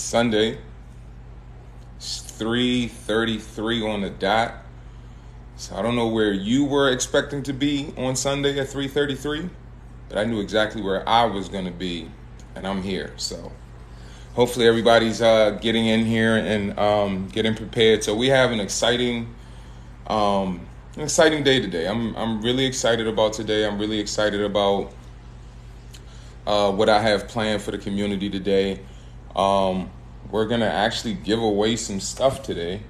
Sunday. It's 3:33 on the dot. So I don't know where you were expecting to be on Sunday at 3:33, but I knew exactly where I was going to be, and I'm here. So hopefully everybody's getting in here and getting prepared. So we have an exciting day today. I'm really excited about today. I'm really excited about what I have planned for the community today. We're gonna actually give away some stuff today.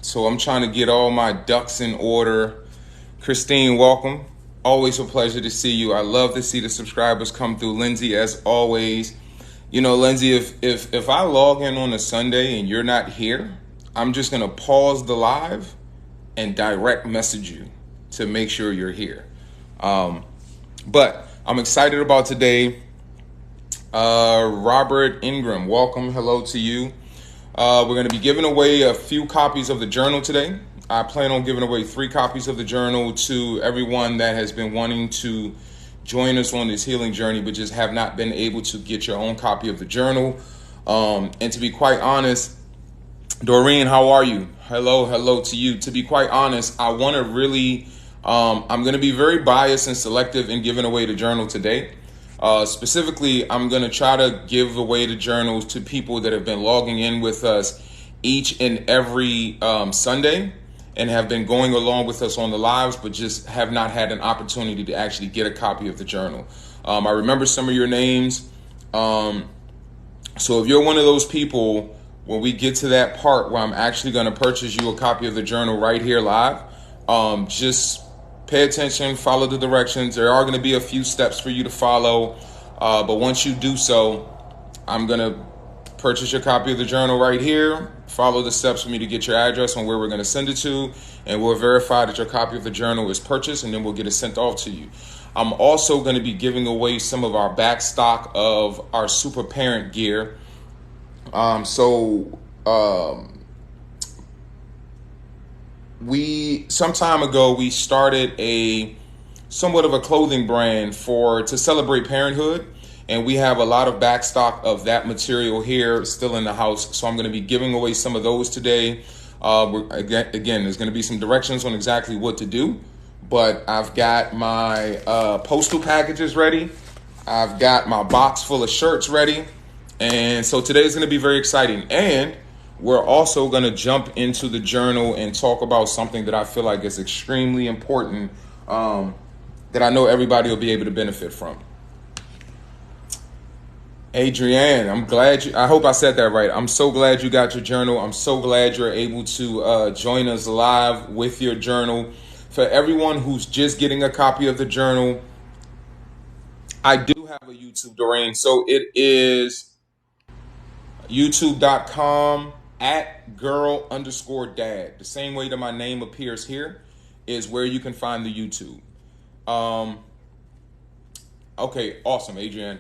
So I'm trying to get all my ducks in order. Christine, welcome. Always a pleasure to see you. I love to see the subscribers come through. Lindsay, as always. You know, Lindsay, if I log in on a Sunday and you're not here, I'm just gonna pause the live and direct message you to make sure you're here. But I'm excited about today. Robert Ingram, welcome. Hello to you. We're going to be giving away a few copies of the journal today. I plan on giving away 3 copies of the journal to everyone that has been wanting to join us on this healing journey, but just have not been able to get your own copy of the journal. And to be quite honest, Doreen, how are you? Hello to you. To be quite honest, I want to really, I'm going to be very biased and selective in giving away the journal today. Specifically, I'm going to try to give away the journals to people that have been logging in with us each and every Sunday and have been going along with us on the lives, but just have not had an opportunity to actually get a copy of the journal. I remember some of your names. So if you're one of those people, when we get to that part where I'm actually going to purchase you a copy of the journal right here live, just pay attention, follow the directions. There are going to be a few steps for you to follow. But once you do so, I'm going to purchase your copy of the journal right here. Follow the steps for me to get your address on where we're going to send it to. And we'll verify that your copy of the journal is purchased, and then we'll get it sent off to you. I'm also going to be giving away some of our back stock of our Super Parent gear. Some time ago, we started a somewhat of a clothing brand to celebrate parenthood, and we have a lot of backstock of that material here still in the house. So I'm going to be giving away some of those today. Again, there's going to be some directions on exactly what to do, but I've got my postal packages ready. I've got my box full of shirts ready, and so today is going to be very exciting. And we're also going to jump into the journal and talk about something that I feel like is extremely important, that I know everybody will be able to benefit from. Adrienne, I hope I said that right. I'm so glad you got your journal. I'm so glad you're able to join us live with your journal. For everyone who's just getting a copy of the journal, I do have a YouTube, Doreen. So it is youtube.com @girl_dad. The same way that my name appears here is where you can find the YouTube. Okay, awesome, Adrienne.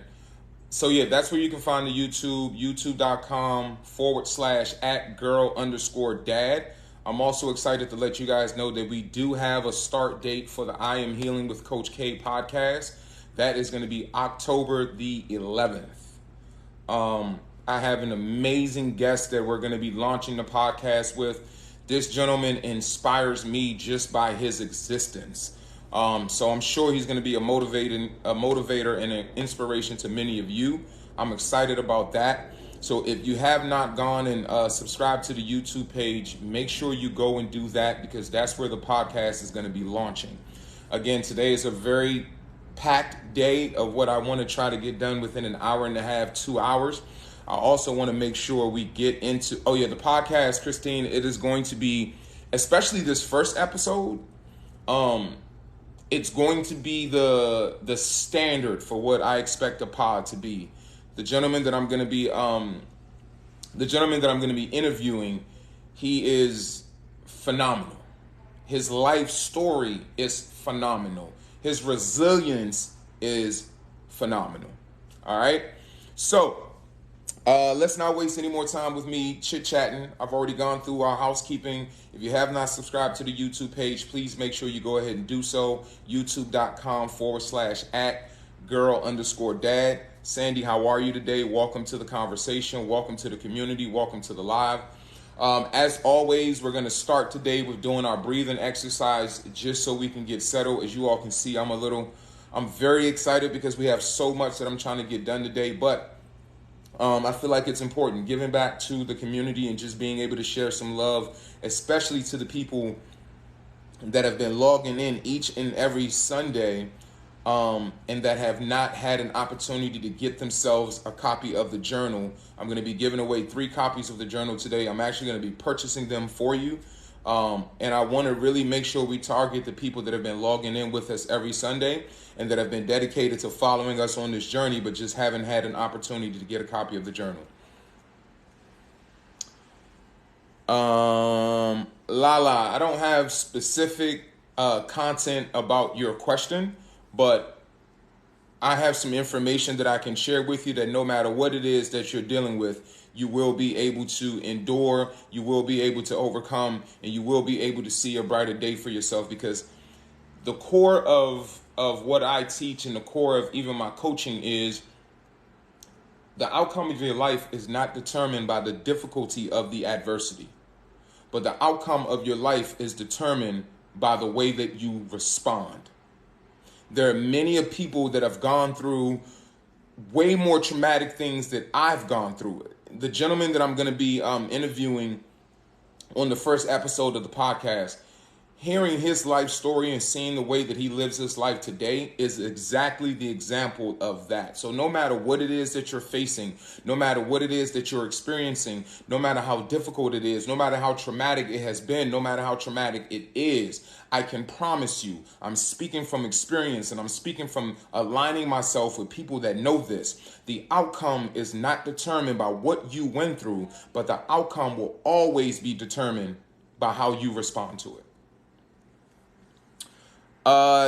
So yeah, that's where you can find the YouTube, youtube.com /@girl_dad. I'm also excited to let you guys know that we do have a start date for the I Am Healing with Coach K podcast. That is going to be October the 11th. I have an amazing guest that we're going to be launching the podcast with. This gentleman inspires me just by his existence. So I'm sure he's going to be a motivator and an inspiration to many of you. I'm excited about that. So if you have not gone and subscribed to the YouTube page, make sure you go and do that, because that's where the podcast is going to be launching. Again, today is a very packed day of what I want to try to get done within an hour and a half, 2 hours. I also want to make sure we get into, the podcast, Christine, it is going to be, especially this first episode, it's going to be the standard for what I expect a pod to be. The gentleman that I'm going to be interviewing, he is phenomenal. His life story is phenomenal. His resilience is phenomenal. All right. So let's not waste any more time with me chit-chatting. I've already gone through our housekeeping. If you have not subscribed to the YouTube page, please make sure you go ahead and do so. youtube.com /@girl_dad. Sandy, how are you today? Welcome to the conversation. Welcome to the community. Welcome to the live. As always, we're going to start today with doing our breathing exercise just so we can get settled. As you all can see, I'm very excited because we have so much that I'm trying to get done today, but I feel like it's important giving back to the community and just being able to share some love, especially to the people that have been logging in each and every Sunday and that have not had an opportunity to get themselves a copy of the journal. I'm going to be giving away 3 copies of the journal today. I'm actually going to be purchasing them for you. And I want to really make sure we target the people that have been logging in with us every Sunday and that have been dedicated to following us on this journey, but just haven't had an opportunity to get a copy of the journal. Lala, I don't have specific content about your question, but I have some information that I can share with you that no matter what it is that you're dealing with, you will be able to endure, you will be able to overcome, and you will be able to see a brighter day for yourself, because the core of what I teach and the core of even my coaching is the outcome of your life is not determined by the difficulty of the adversity, but the outcome of your life is determined by the way that you respond. There are many of people that have gone through way more traumatic things that I've gone through. The gentleman that I'm going to be interviewing on the first episode of the podcast, hearing his life story and seeing the way that he lives his life today is exactly the example of that. So no matter what it is that you're facing, no matter what it is that you're experiencing, no matter how difficult it is, no matter how traumatic it has been, no matter how traumatic it is, I can promise you, I'm speaking from experience and I'm speaking from aligning myself with people that know this. The outcome is not determined by what you went through, but the outcome will always be determined by how you respond to it.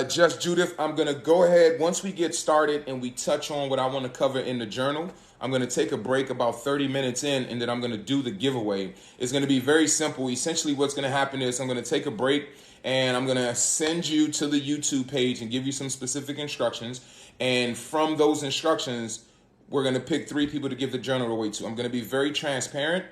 Just Judith, I'm going to go ahead once we get started and we touch on what I want to cover in the journal. I'm going to take a break about 30 minutes in, and then I'm going to do the giveaway. It's going to be very simple. Essentially, what's going to happen is I'm going to take a break and I'm going to send you to the YouTube page and give you some specific instructions. And from those instructions, we're going to pick 3 people to give the journal away to. I'm going to be very transparent.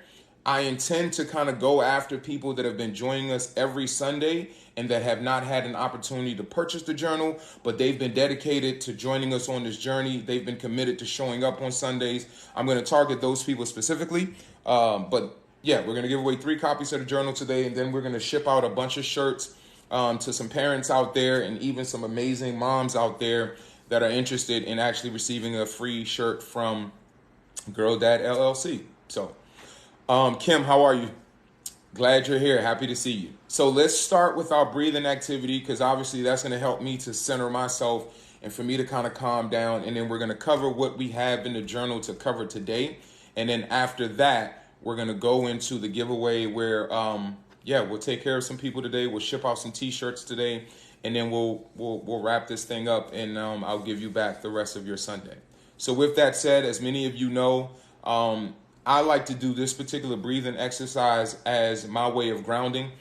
I intend to kind of go after people that have been joining us every Sunday and that have not had an opportunity to purchase the journal, but they've been dedicated to joining us on this journey. They've been committed to showing up on Sundays. I'm going to target those people specifically. But yeah, we're going to give away 3 copies of the journal today, and then we're going to ship out a bunch of shirts to some parents out there and even some amazing moms out there that are interested in actually receiving a free shirt from Girl Dad LLC. So Kim, how are you? Glad you're here. Happy to see you. So let's start with our breathing activity, because obviously that's going to help me to center myself and for me to kind of calm down. And then we're going to cover what we have in the journal to cover today. And then after that, we're going to go into the giveaway where, we'll take care of some people today. We'll ship out some T-shirts today, and then we'll wrap this thing up, and I'll give you back the rest of your Sunday. So with that said, as many of you know, I like to do this particular breathing exercise as my way of grounding.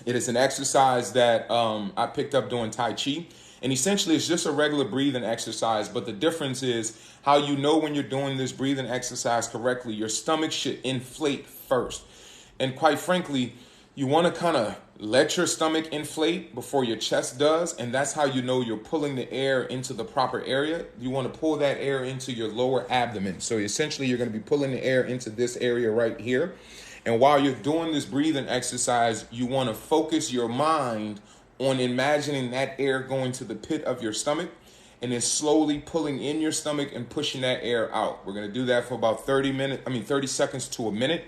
It is an exercise that I picked up doing Tai Chi. And essentially, it's just a regular breathing exercise. But the difference is how you know when you're doing this breathing exercise correctly. Your stomach should inflate first. And quite frankly, you want to kind of let your stomach inflate before your chest does. And that's how you know you're pulling the air into the proper area. You want to pull that air into your lower abdomen. So essentially, you're going to be pulling the air into this area right here. And while you're doing this breathing exercise, you want to focus your mind on imagining that air going to the pit of your stomach and then slowly pulling in your stomach and pushing that air out. We're going to do that for about 30 seconds to a minute.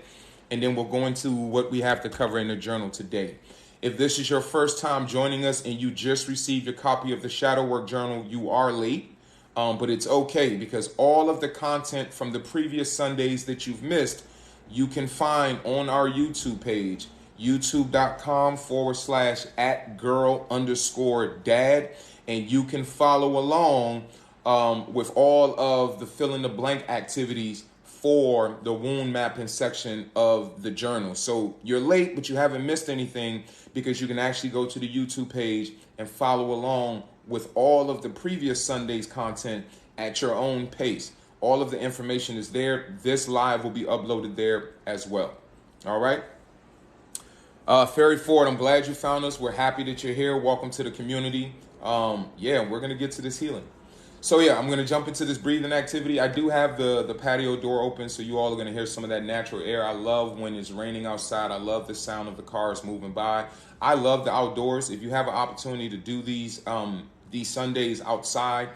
And then we'll go into what we have to cover in the journal today. If this is your first time joining us and you just received your copy of the Shadow Work Journal, you are late, but it's okay, because all of the content from the previous Sundays that you've missed, you can find on our YouTube page, youtube.com/@girl_dad. And you can follow along with all of the fill in the blank activities for the wound mapping section of the journal. So you're late, but you haven't missed anything, because you can actually go to the YouTube page and follow along with all of the previous Sunday's content at your own pace. All of the information is there. This live will be uploaded there as well. All right. Ferry Ford, I'm glad you found us. We're happy that you're here. Welcome to the community. Yeah, we're going to get to this healing. So yeah, I'm going to jump into this breathing activity. I do have the patio door open, so you all are going to hear some of that natural air. I love when it's raining outside. I love the sound of the cars moving by. I love the outdoors. If you have an opportunity to do these Sundays outside,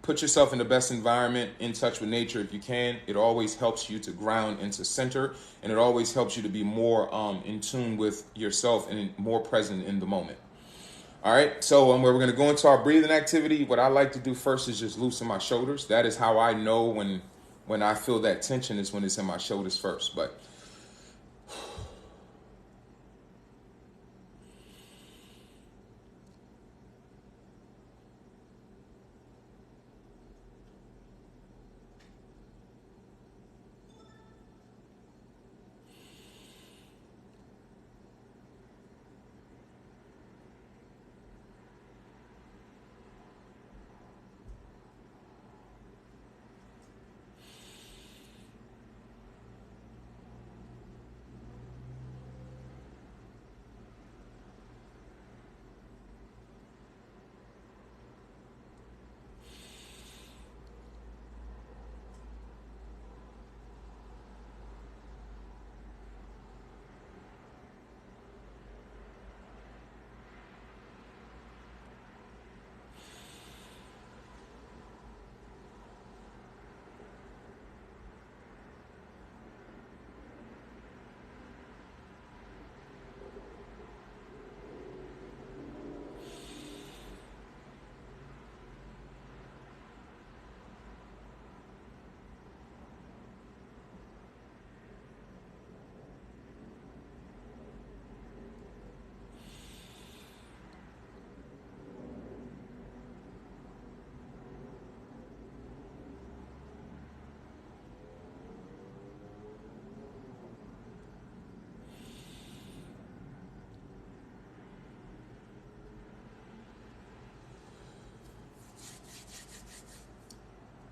put yourself in the best environment, in touch with nature if you can. It always helps you to ground into center, and it always helps you to be more in tune with yourself and more present in the moment. All right, so we're going to go into our breathing activity. What I like to do first is just loosen my shoulders. That is how I know when I feel that tension is when it's in my shoulders first. But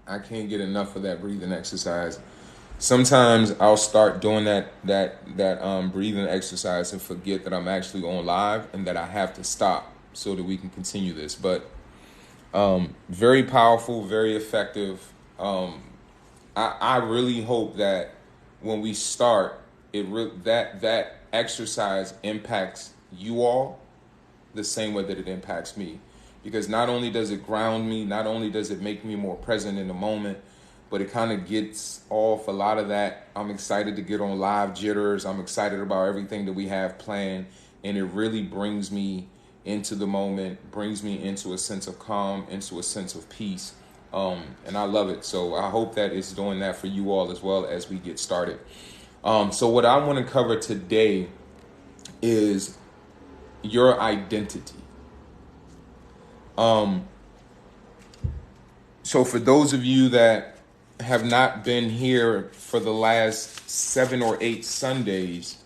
I can't get enough of that breathing exercise. Sometimes I'll start doing that breathing exercise and forget that I'm actually on live and that I have to stop so that we can continue this. But very powerful, very effective. I really hope that when we start, that exercise impacts you all the same way that it impacts me. Because not only does it ground me, not only does it make me more present in the moment, but it kind of gets off a lot of that. I'm excited to get on live jitters. I'm excited about everything that we have planned. And it really brings me into the moment, brings me into a sense of calm, into a sense of peace. And I love it. So I hope that it's doing that for you all as well as we get started. So what I want to cover today is your identity. So for those of you that have not been here for the last 7 or 8 Sundays,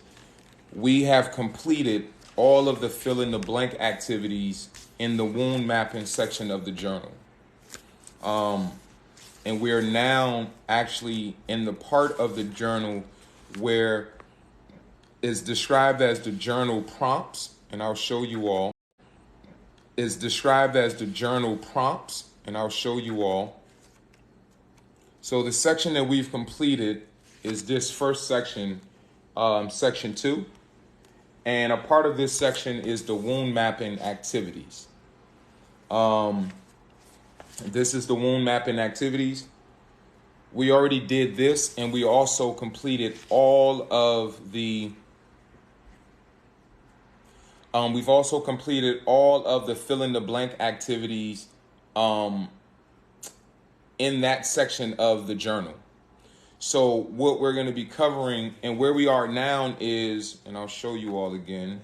we have completed all of the fill in the blank activities in the wound mapping section of the journal. And we're now actually in the part of the journal where is described as the journal prompts, and I'll show you all. Is described as the journal prompts, and I'll show you all. So the section that we've completed is this first section, section 2. And a part of this section is the wound mapping activities. This is the wound mapping activities. We already did this, and we also completed all of the we've also completed all of the fill in the blank activities in that section of the journal. So what we're going to be covering and where we are now is, and I'll show you all again,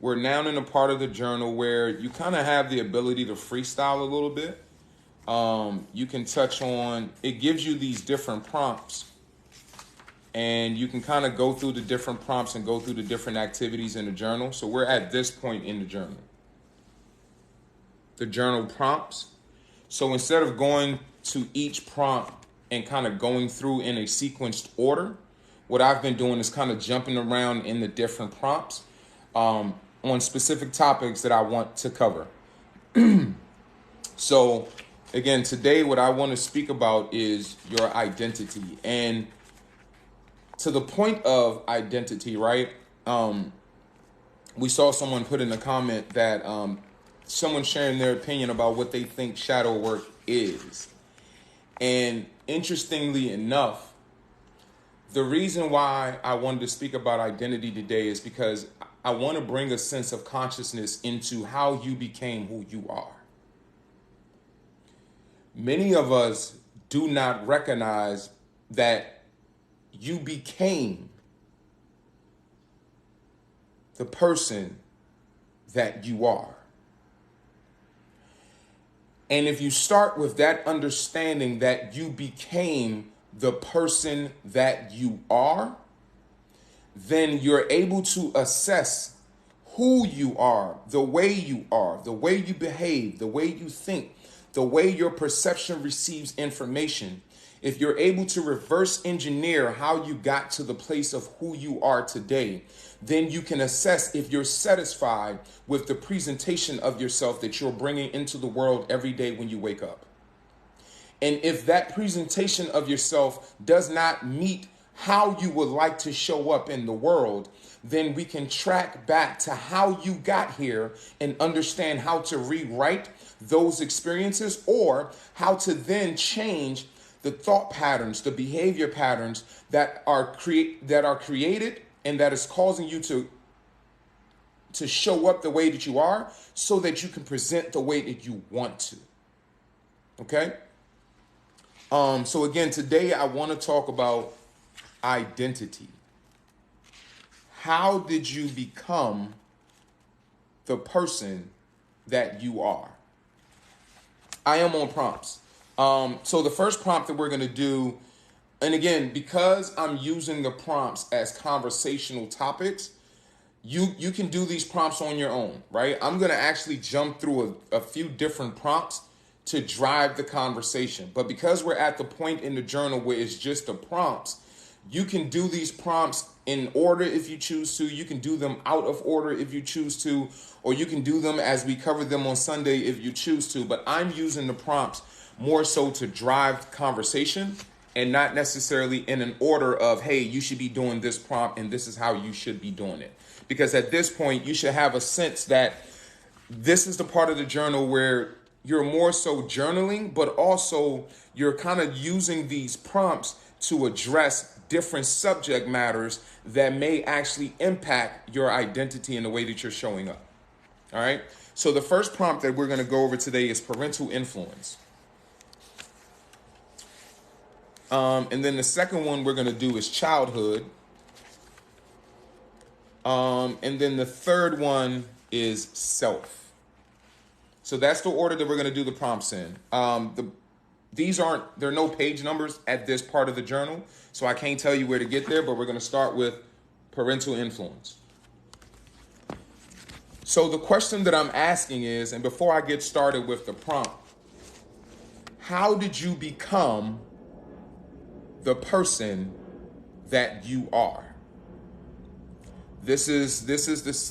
we're now in a part of the journal where you kind of have the ability to freestyle a little bit. You can touch on, it gives you these different prompts. And you can kind of go through the different prompts and go through the different activities in the journal. So we're at this point in the journal. The journal prompts. So instead of going to each prompt and kind of going through in a sequenced order, what I've been doing is kind of jumping around in the different prompts on specific topics that I want to cover. So again, today what I want to speak about is your identity. And to the point of identity, right? We saw someone put in a comment that someone sharing their opinion about what they think shadow work is. And interestingly enough, the reason why I wanted to speak about identity today is because I want to bring a sense of consciousness into how you became who you are. Many of us do not recognize that you became the person that you are. And if you start with that understanding that you became the person that you are, then you're able to assess who you are, the way you behave, the way you think, the way your perception receives information. If you're able to reverse engineer how you got to the place of who you are today, then you can assess if you're satisfied with the presentation of yourself that you're bringing into the world every day when you wake up. And if that presentation of yourself does not meet how you would like to show up in the world, then we can track back to how you got here and understand how to rewrite those experiences, or how to then change the thought patterns, the behavior patterns that are created and that is causing you to show up the way that you are, so that you can present the way that you want to. Okay? So again, today I want to talk about identity. How did you become the person that you are? I am on prompts. So the first prompt that we're going to do, and again, because I'm using the prompts as conversational topics, you can do these prompts on your own, right? I'm going to actually jump through a few different prompts to drive the conversation. But because we're at the point in the journal where it's just the prompts, you can do these prompts in order if you choose to. You can do them out of order if you choose to, or you can do them as we cover them on Sunday if you choose to. But I'm using the prompts more so to drive conversation, and not necessarily in an order of, hey, you should be doing this prompt and this is how you should be doing it. Because at this point, you should have a sense that this is the part of the journal where you're more so journaling, but also you're kind of using these prompts to address different subject matters that may actually impact your identity and the way that you're showing up. All right. So the first prompt that we're going to go over today is parental influence. And then the second one we're going to do is childhood. And then the third one is self. So that's the order that we're going to do the prompts in. There are no page numbers at this part of the journal, so I can't tell you where to get there, but we're going to start with parental influence. So the question that I'm asking is, and before I get started with the prompt, how did you become the person that you are? This is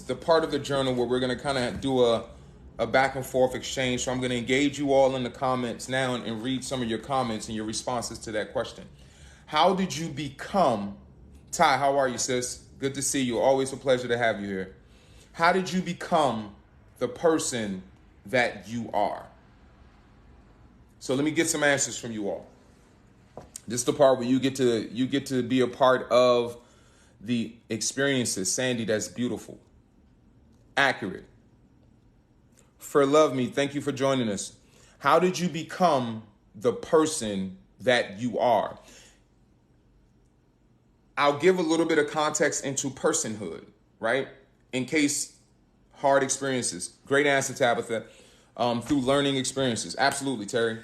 the part of the journal where we're going to kind of do a back and forth exchange. So I'm going to engage you all in the comments now and read some of your comments and your responses to that question. How did you become, Ty, how are you, sis? Good to see you. Always a pleasure to have you here. How did you become the person that you are? So let me get some answers from you all. This is the part where you get to be a part of the experiences. Sandy, that's beautiful. Accurate. For Love Me, thank you for joining us. How did you become the person that you are? I'll give a little bit of context into personhood, right? In case hard experiences. Great answer, Tabitha. Through learning experiences. Absolutely, Terry.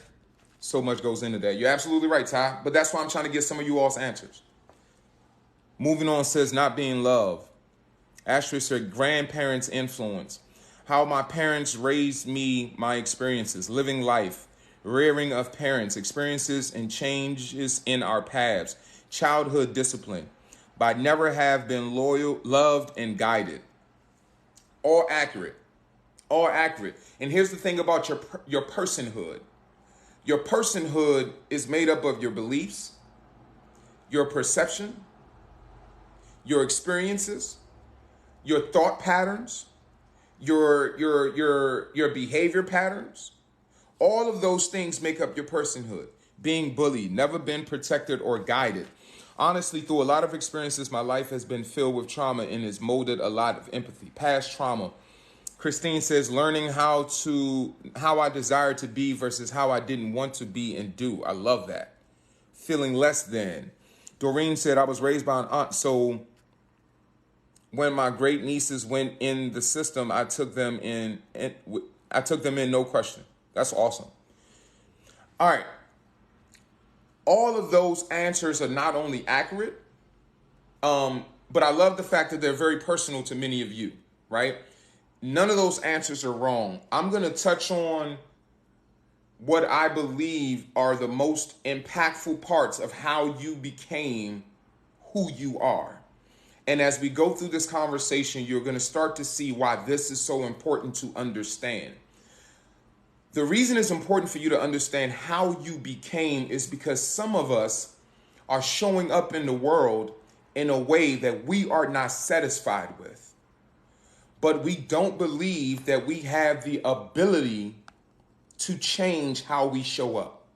So much goes into that. You're absolutely right, Ty. But that's why I'm trying to get some of you all's answers. Moving on says not being loved. Asterisk said grandparents' influence. How my parents raised me, my experiences, living life, rearing of parents, experiences and changes in our paths, childhood discipline, by never have been loyal, loved, and guided. All accurate. All accurate. And here's the thing about your personhood. Your personhood is made up of your beliefs, your perception, your experiences, your thought patterns, your behavior patterns. All of those things make up your personhood. Being bullied, never been protected or guided. Honestly, through a lot of experiences, my life has been filled with trauma and has molded a lot of empathy. Past trauma. Christine says, learning how I desire to be versus how I didn't want to be and do. I love that. Feeling less than. Doreen said, I was raised by an aunt, so when my great nieces went in the system, I took them in. I took them in, no question. That's awesome. All right. All of those answers are not only accurate, but I love the fact that they're very personal to many of you, right? None of those answers are wrong. I'm going to touch on what I believe are the most impactful parts of how you became who you are. And as we go through this conversation, you're going to start to see why this is so important to understand. The reason it's important for you to understand how you became is because some of us are showing up in the world in a way that we are not satisfied with. But we don't believe that we have the ability to change how we show up.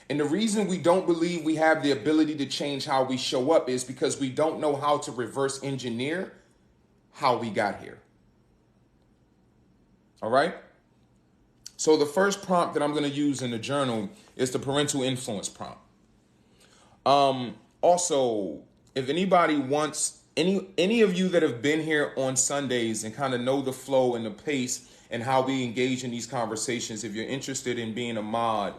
And the reason we don't believe we have the ability to change how we show up is because we don't know how to reverse engineer how we got here. All right? So the first prompt that I'm going to use in the journal is the parental influence prompt. Also, if anybody wants, any of you that have been here on Sundays and kind of know the flow and the pace and how we engage in these conversations, if you're interested in being a mod,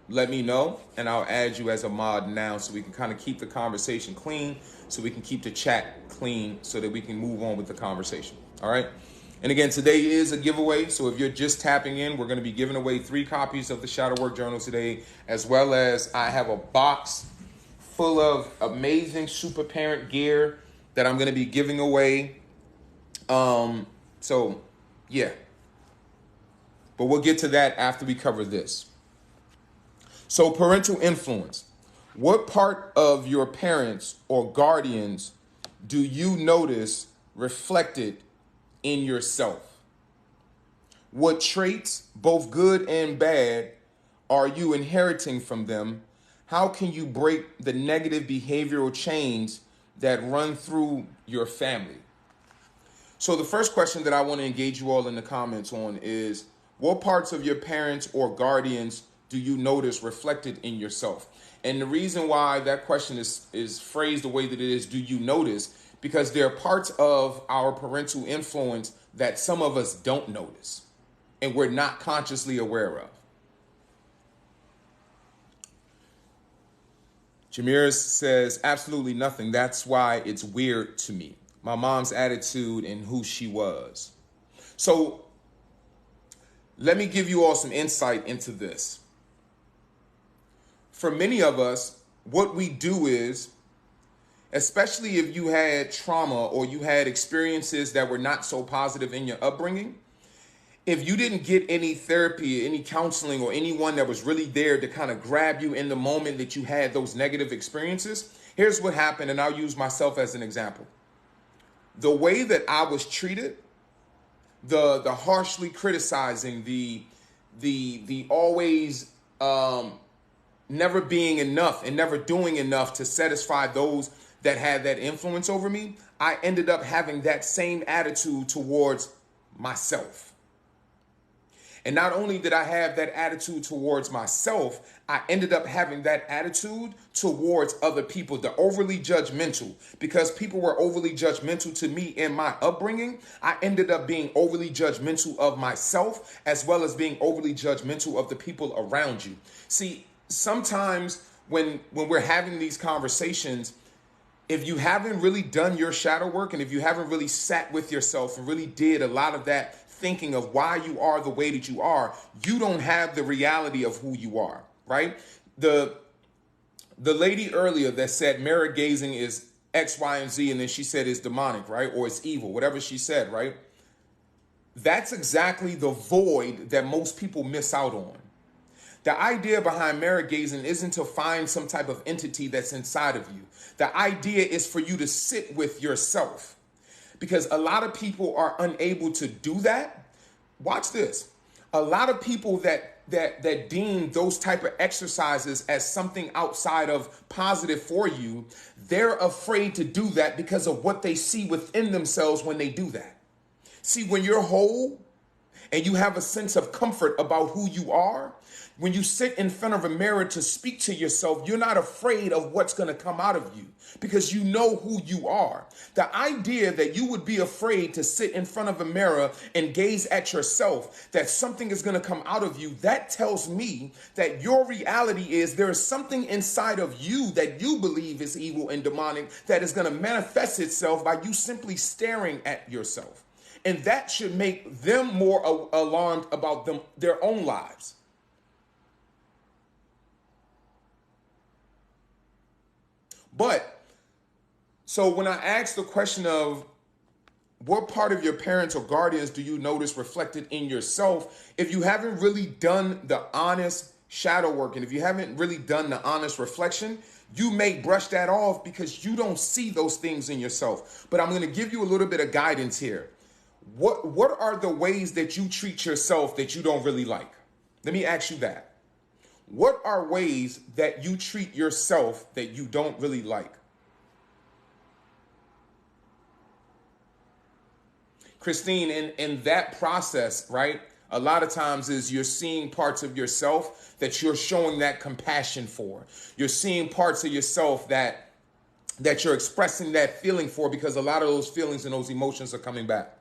let me know and I'll add you as a mod now so we can kind of keep the conversation clean, so we can keep the chat clean so that we can move on with the conversation. All right. And again, today is a giveaway. So if you're just tapping in, we're going to be giving away 3 copies of the Shadow Work Journal today, as well as I have a box full of amazing super parent gear that I'm going to be giving away. So yeah, but we'll get to that after we cover this. So parental influence. What part of your parents or guardians do you notice reflected in yourself? What traits, both good and bad, are you inheriting from them? How can you break the negative behavioral chains that run through your family? So the first question that I want to engage you all in the comments on is, what parts of your parents or guardians do you notice reflected in yourself? And the reason why that question is phrased the way that it is, do you notice? Because there are parts of our parental influence that some of us don't notice and we're not consciously aware of. Jamira says, absolutely nothing. That's why it's weird to me. My mom's attitude and who she was. So let me give you all some insight into this. For many of us, what we do is, especially if you had trauma or you had experiences that were not so positive in your upbringing, if you didn't get any therapy, any counseling, or anyone that was really there to kind of grab you in the moment that you had those negative experiences, here's what happened, and I'll use myself as an example. The way that I was treated, the harshly criticizing, the always never being enough and never doing enough to satisfy those that had that influence over me, I ended up having that same attitude towards myself. And not only did I have that attitude towards myself, I ended up having that attitude towards other people, the overly judgmental. Because people were overly judgmental to me in my upbringing, I ended up being overly judgmental of myself, as well as being overly judgmental of the people around you. See, sometimes when we're having these conversations, if you haven't really done your shadow work and if you haven't really sat with yourself and really did a lot of that thinking of why you are the way that you are, you don't have the reality of who you are, right? The lady earlier that said mirror gazing is X, Y, and Z, and then she said it's demonic, right? Or it's evil, whatever she said, right? That's exactly the void that most people miss out on. The idea behind mirror gazing isn't to find some type of entity that's inside of you. The idea is for you to sit with yourself, because a lot of people are unable to do that. Watch this. A lot of people that deem those type of exercises as something outside of positive for you, they're afraid to do that because of what they see within themselves when they do that. See, when you're whole and you have a sense of comfort about who you are, when you sit in front of a mirror to speak to yourself, you're not afraid of what's going to come out of you because you know who you are. The idea that you would be afraid to sit in front of a mirror and gaze at yourself, that something is going to come out of you, that tells me that your reality is there is something inside of you that you believe is evil and demonic that is going to manifest itself by you simply staring at yourself. And that should make them more alarmed about their own lives. But so when I ask the question of what part of your parents or guardians do you notice reflected in yourself, if you haven't really done the honest shadow work, and if you haven't really done the honest reflection, you may brush that off because you don't see those things in yourself. But I'm going to give you a little bit of guidance here. What are the ways that you treat yourself that you don't really like? Let me ask you that. What are ways that you treat yourself that you don't really like? Christine, in that process, right, a lot of times is you're seeing parts of yourself that you're showing that compassion for. You're seeing parts of yourself that you're expressing that feeling for because a lot of those feelings and those emotions are coming back.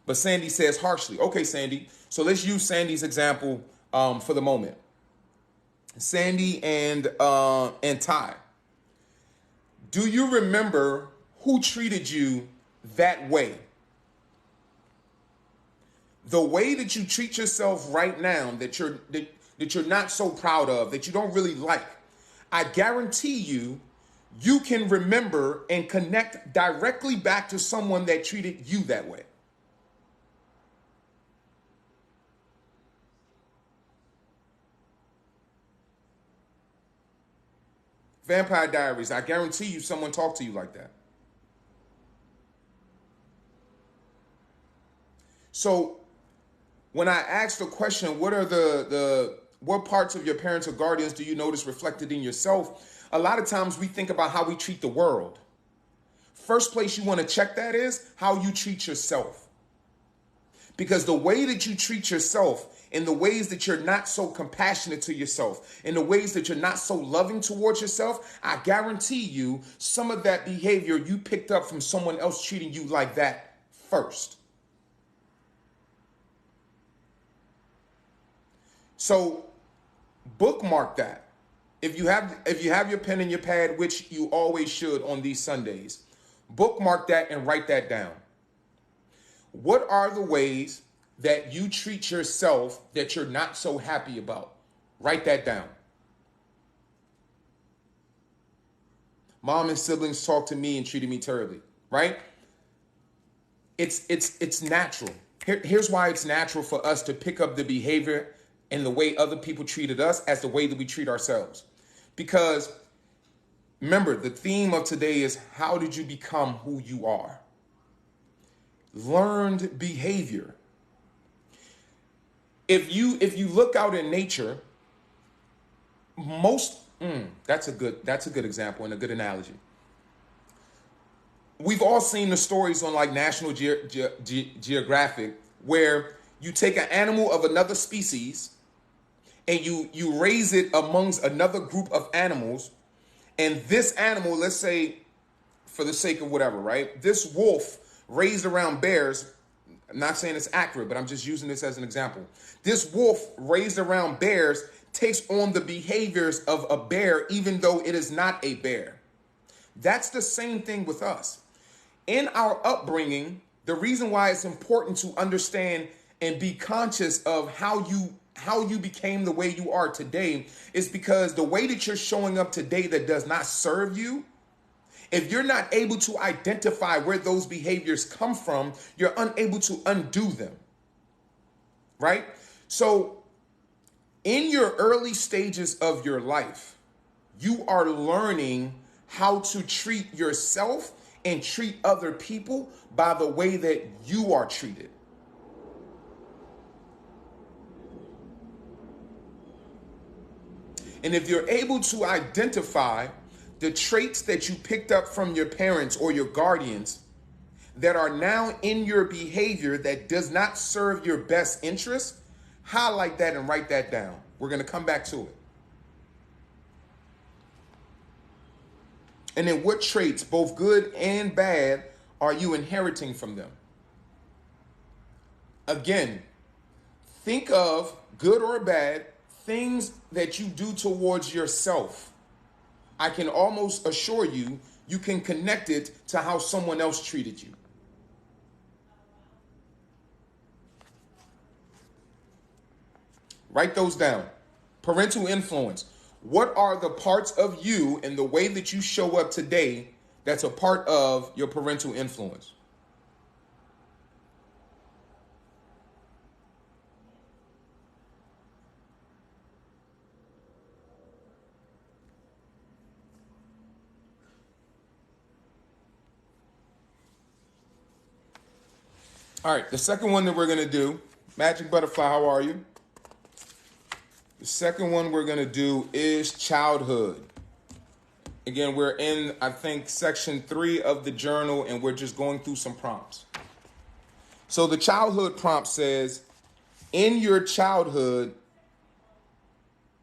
But Sandy says harshly. Okay, Sandy. So let's use Sandy's example for the moment. Sandy and Ty. Do you remember who treated you that way? The way that you treat yourself right now, that you're not so proud of, that you don't really like, I guarantee you can remember and connect directly back to someone that treated you that way. Vampire Diaries, I guarantee you someone talked to you like that. So when I ask the question, what are what parts of your parents or guardians do you notice reflected in yourself? A lot of times we think about how we treat the world. First place you want to check that is how you treat yourself. Because the way that you treat yourself, in the ways that you're not so compassionate to yourself, in the ways that you're not so loving towards yourself, I guarantee you some of that behavior you picked up from someone else treating you like that first. So bookmark that. If you have your pen and your pad, which you always should on these Sundays, bookmark that and write that down. What are the ways that you treat yourself that you're not so happy about? Write that down. Mom and siblings talked to me and treated me terribly, right? It's natural. Here's why it's natural for us to pick up the behavior and the way other people treated us as the way that we treat ourselves. Because remember, the theme of today is how did you become who you are? Learned behavior. If you look out in nature, that's a good example and a good analogy. We've all seen the stories on like National Geographic where you take an animal of another species and you raise it amongst another group of animals, and this animal, let's say for the sake of whatever, right? This wolf raised around bears, I'm not saying it's accurate, but I'm just using this as an example. This wolf raised around bears takes on the behaviors of a bear, even though it is not a bear. That's the same thing with us. In our upbringing, The reason why it's important to understand and be conscious of how you became the way you are today is because the way that you're showing up today that does not serve you, if you're not able to identify where those behaviors come from, you're unable to undo them. Right? So in your early stages of your life, you are learning how to treat yourself and treat other people by the way that you are treated. And if you're able to identify the traits that you picked up from your parents or your guardians that are now in your behavior that does not serve your best interest, highlight that and write that down. We're going to come back to it. And then what traits, both good and bad, are you inheriting from them? Again, think of good or bad things that you do towards yourself. I can almost assure you, you can connect it to how someone else treated you. Write those down. Parental influence. What are the parts of you and the way that you show up today that's a part of your parental influence? All right, the second one that we're going to do, Magic Butterfly, how are you? The second one we're going to do is childhood. Again, we're in, I think, section 3 of the journal, and we're just going through some prompts. So the childhood prompt says, in your childhood,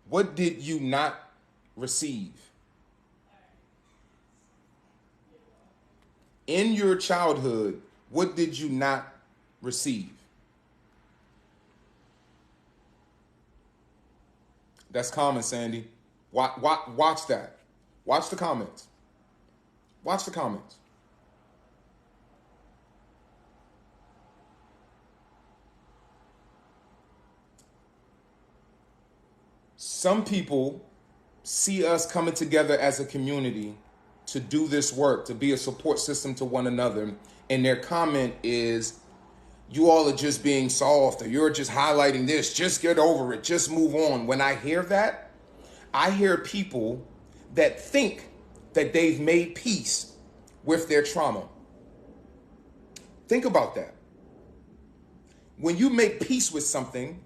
what did you not receive? In your childhood, what did you not receive? That's common, Sandy. Watch that. Watch the comments. Watch the comments. Some people see us coming together as a community to do this work, to be a support system to one another. And their comment is, you all are just being soft, or you're just highlighting this, just get over it, just move on. When I hear that, I hear people that think that they've made peace with their trauma. Think about that. When you make peace with something,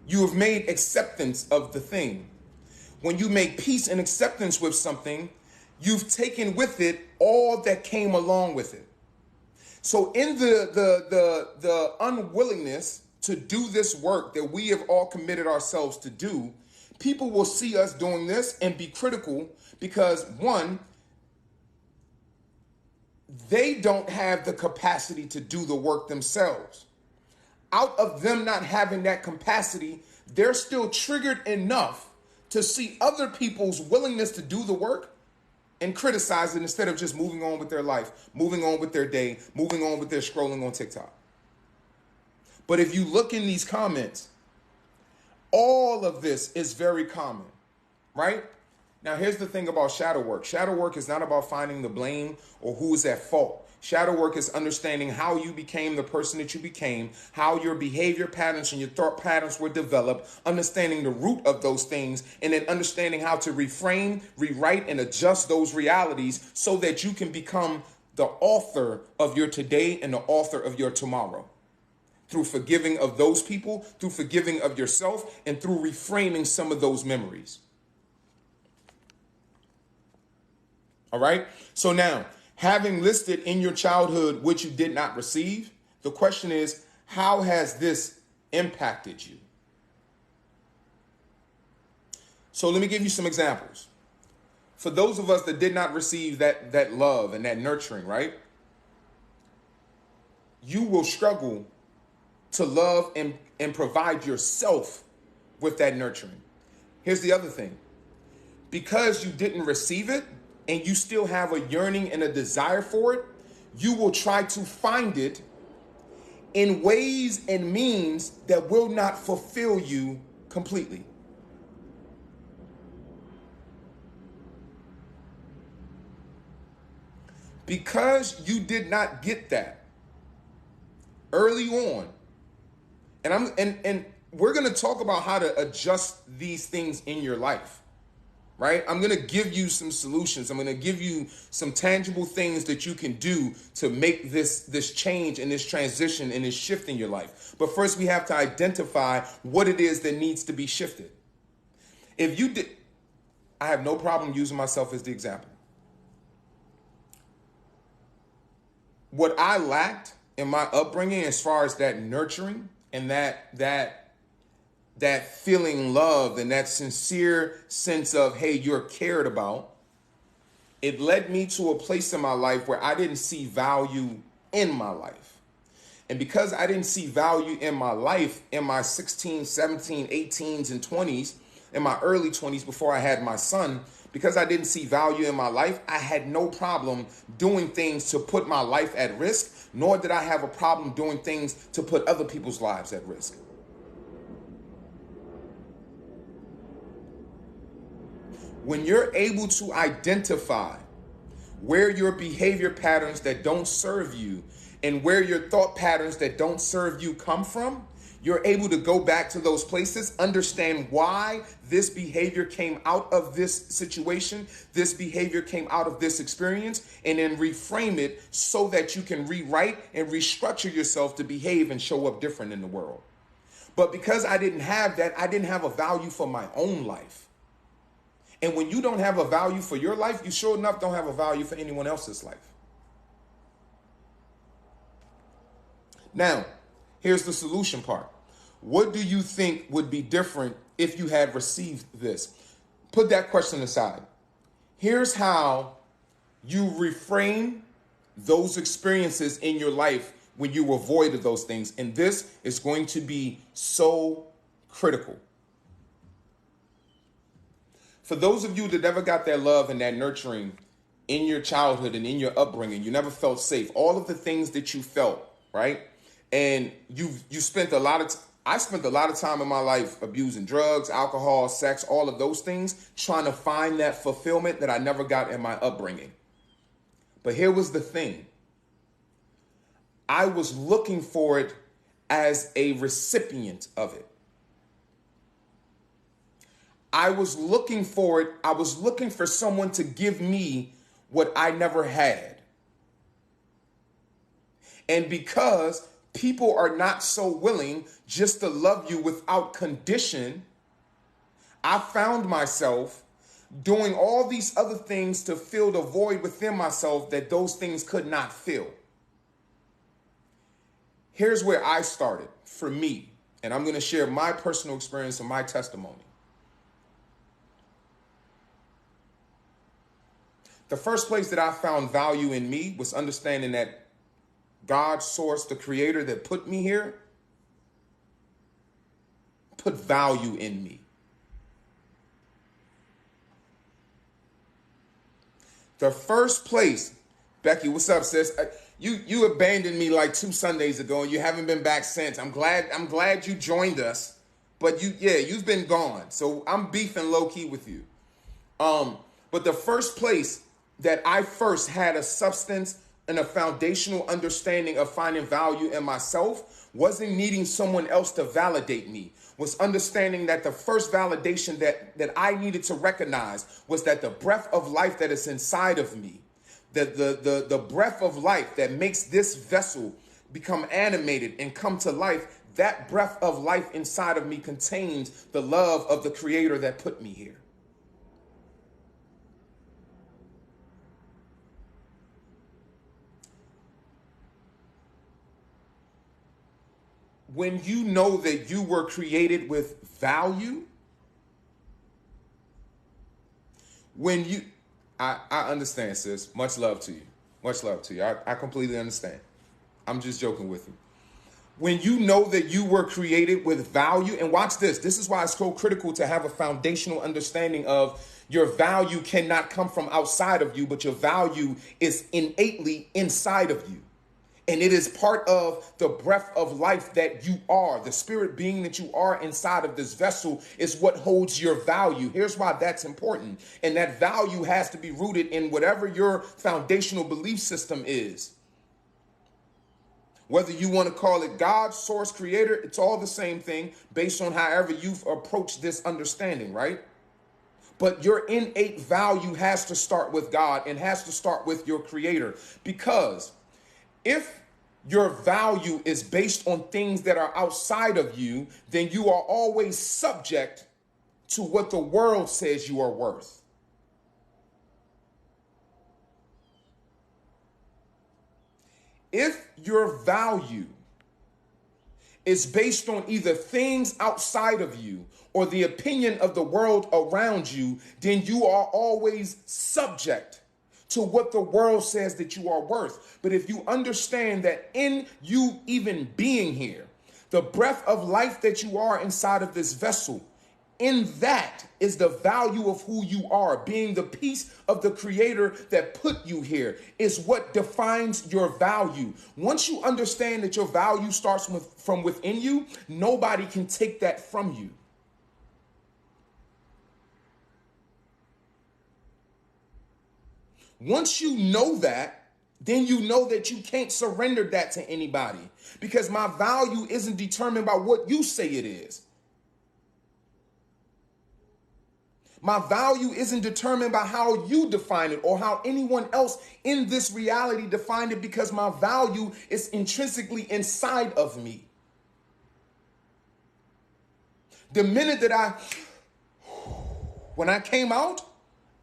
you have made acceptance of the thing. When you make peace and acceptance with something, you've taken with it all that came along with it. So in the unwillingness to do this work that we have all committed ourselves to do, people will see us doing this and be critical because, one, they don't have the capacity to do the work themselves. Out of them not having that capacity, they're still triggered enough to see other people's willingness to do the work and criticize it instead of just moving on with their life, moving on with their day, moving on with their scrolling on TikTok. But if you look in these comments, all of this is very common, right? Now, here's the thing about shadow work. Shadow work is not about finding the blame or who is at fault. Shadow work is understanding how you became the person that you became, how your behavior patterns and your thought patterns were developed, understanding the root of those things, and then understanding how to reframe, rewrite, and adjust those realities so that you can become the author of your today and the author of your tomorrow. Through forgiving of those people, through forgiving of yourself, and through reframing some of those memories. All right? So now, having listed in your childhood what you did not receive, the question is, how has this impacted you? So let me give you some examples. For those of us that did not receive that love and that nurturing, right? You will struggle to love and provide yourself with that nurturing. Here's the other thing. Because you didn't receive it, and you still have a yearning and a desire for it, you will try to find it in ways and means that will not fulfill you completely. Because you did not get that early on, and we're going to talk about how to adjust these things in your life, right? I'm going to give you some solutions. I'm going to give you some tangible things that you can do to make this change and this transition and this shift in your life. But first, we have to identify what it is that needs to be shifted. If you did, I have no problem using myself as the example. What I lacked in my upbringing, as far as that nurturing and that feeling loved and that sincere sense of, hey, you're cared about, it led me to a place in my life where I didn't see value in my life. And because I didn't see value in my life in my 16, 17, 18s and 20s, in my early 20s before I had my son, because I didn't see value in my life, I had no problem doing things to put my life at risk, nor did I have a problem doing things to put other people's lives at risk. When you're able to identify where your behavior patterns that don't serve you and where your thought patterns that don't serve you come from, you're able to go back to those places, understand why this behavior came out of this situation, this behavior came out of this experience, and then reframe it so that you can rewrite and restructure yourself to behave and show up different in the world. But because I didn't have that, I didn't have a value for my own life. And when you don't have a value for your life, you sure enough don't have a value for anyone else's life. Now, here's the solution part. What do you think would be different if you had received this? Put that question aside. Here's how you reframe those experiences in your life when you avoided those things. And this is going to be so critical. For those of you that never got that love and that nurturing in your childhood and in your upbringing, you never felt safe, all of the things that you felt, right? And you spent a lot of I spent a lot of time in my life abusing drugs, alcohol, sex, all of those things, trying to find that fulfillment that I never got in my upbringing. But here was the thing. I was looking for it as a recipient of it. I was looking for it. I was looking for someone to give me what I never had. And because people are not so willing just to love you without condition, I found myself doing all these other things to fill the void within myself that those things could not fill. Here's where I started for me, and I'm going to share my personal experience and my testimony. The first place that I found value in me was understanding that God, source, the creator that put me here, put value in me. The first place, Becky, what's up, sis? You abandoned me like 2 Sundays ago and you haven't been back since. I'm glad you joined us, but you've been gone. So I'm beefing low key with you. But the first place that I first had a substance and a foundational understanding of finding value in myself wasn't needing someone else to validate me, was understanding that the first validation that I needed to recognize was that the breath of life that is inside of me, that the breath of life that makes this vessel become animated and come to life, that breath of life inside of me contains the love of the creator that put me here. When you know that you were created with value, I understand, sis. Much love to you. Much love to you. I completely understand. I'm just joking with you. When you know that you were created with value, and watch this. This is why it's so critical to have a foundational understanding of your value cannot come from outside of you, but your value is innately inside of you. And it is part of the breath of life that you are. The spirit being that you are inside of this vessel is what holds your value. Here's why that's important. And that value has to be rooted in whatever your foundational belief system is. Whether you want to call it God, source, creator, it's all the same thing based on however you've approached this understanding, right? But your innate value has to start with God and has to start with your creator. Because if your value is based on things that are outside of you, then you are always subject to what the world says you are worth. If your value is based on either things outside of you or the opinion of the world around you, then you are always subject to what the world says that you are worth. But if you understand that in you even being here, the breath of life that you are inside of this vessel, in that is the value of who you are. Being the piece of the creator that put you here is what defines your value. Once you understand that your value starts from within you, nobody can take that from you. Once you know that, then you know that you can't surrender that to anybody, because my value isn't determined by what you say it is. My value isn't determined by how you define it or how anyone else in this reality defined it, because my value is intrinsically inside of me. The minute that when I came out,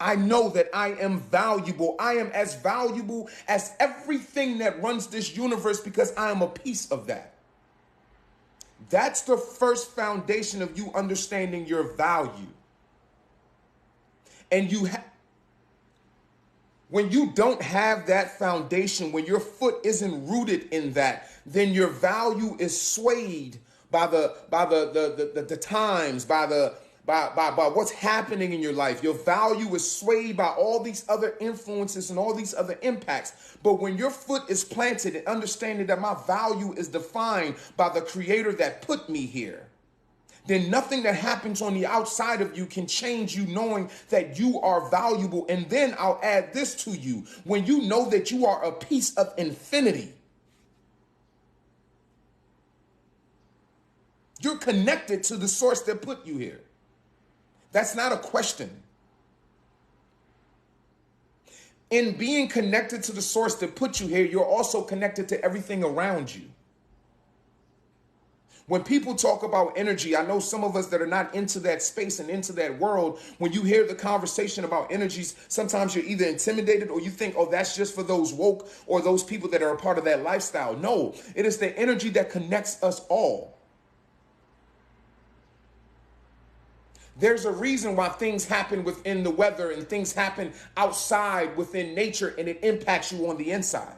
I know that I am valuable. I am as valuable as everything that runs this universe because I am a piece of that. That's the first foundation of you understanding your value. And when you don't have that foundation, when your foot isn't rooted in that, then your value is swayed by the times, by what's happening in your life. Your value is swayed by all these other influences and all these other impacts. But when your foot is planted and understanding that my value is defined by the creator that put me here, then nothing that happens on the outside of you can change you knowing that you are valuable. And then I'll add this to you. When you know that you are a piece of infinity, you're connected to the source that put you here. That's not a question. In being connected to the source that put you here, you're also connected to everything around you. When people talk about energy, I know some of us that are not into that space and into that world, when you hear the conversation about energies, sometimes you're either intimidated or you think, oh, that's just for those woke or those people that are a part of that lifestyle. No, it is the energy that connects us all. There's a reason why things happen within the weather and things happen outside within nature, and it impacts you on the inside.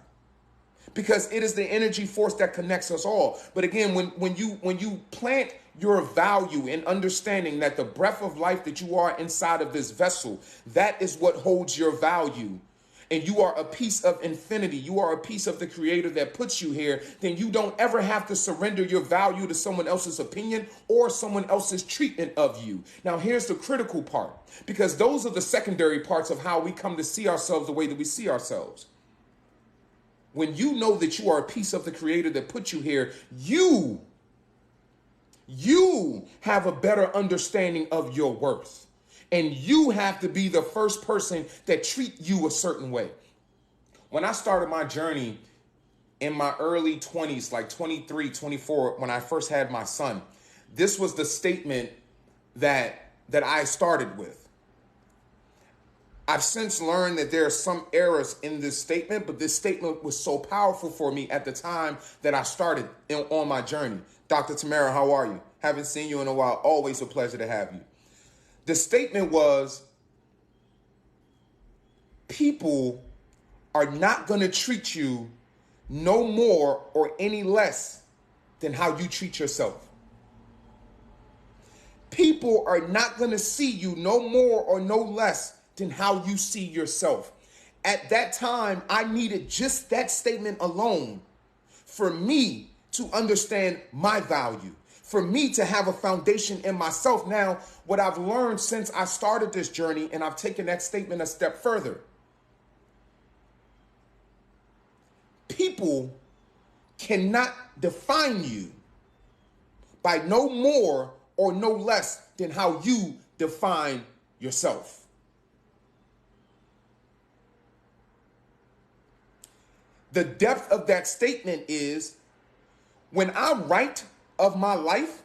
Because it is the energy force that connects us all. But again, when you plant your value in understanding that the breath of life that you are inside of this vessel, that is what holds your value. And you are a piece of infinity. You are a piece of the creator that puts you here. Then you don't ever have to surrender your value to someone else's opinion or someone else's treatment of you. Now, here's the critical part, because those are the secondary parts of how we come to see ourselves the way that we see ourselves. When you know that you are a piece of the creator that put you here, you have a better understanding of your worth. And you have to be the first person that treat you a certain way. When I started my journey in my early 20s, like 23, 24, when I first had my son, this was the statement that I started with. I've since learned that there are some errors in this statement, but this statement was so powerful for me at the time that I started on my journey. Dr. Tamara, how are you? Haven't seen you in a while. Always a pleasure to have you. The statement was, people are not going to treat you no more or any less than how you treat yourself. People are not going to see you no more or no less than how you see yourself. At that time, I needed just that statement alone for me to understand my value, for me to have a foundation in myself. Now, what I've learned since I started this journey, and I've taken that statement a step further, people cannot define you by no more or no less than how you define yourself. The depth of that statement is when I write of my life,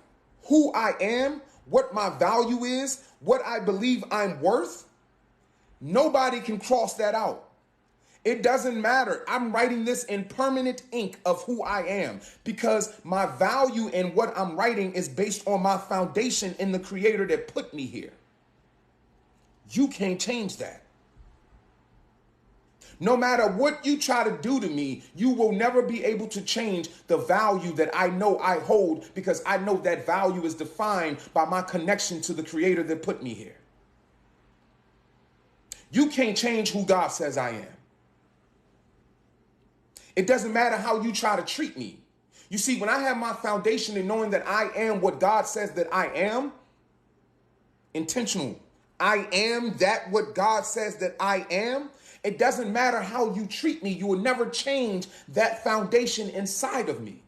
who I am, what my value is, what I believe I'm worth, nobody can cross that out. It doesn't matter. I'm writing this in permanent ink of who I am because my value in what I'm writing is based on my foundation in the creator that put me here. You can't change that. No matter what you try to do to me, you will never be able to change the value that I know I hold because I know that value is defined by my connection to the creator that put me here. You can't change who God says I am. It doesn't matter how you try to treat me. You see, when I have my foundation in knowing that I am what God says that I am, intentional, I am that what God says that I am, it doesn't matter how you treat me. You will never change that foundation inside of me.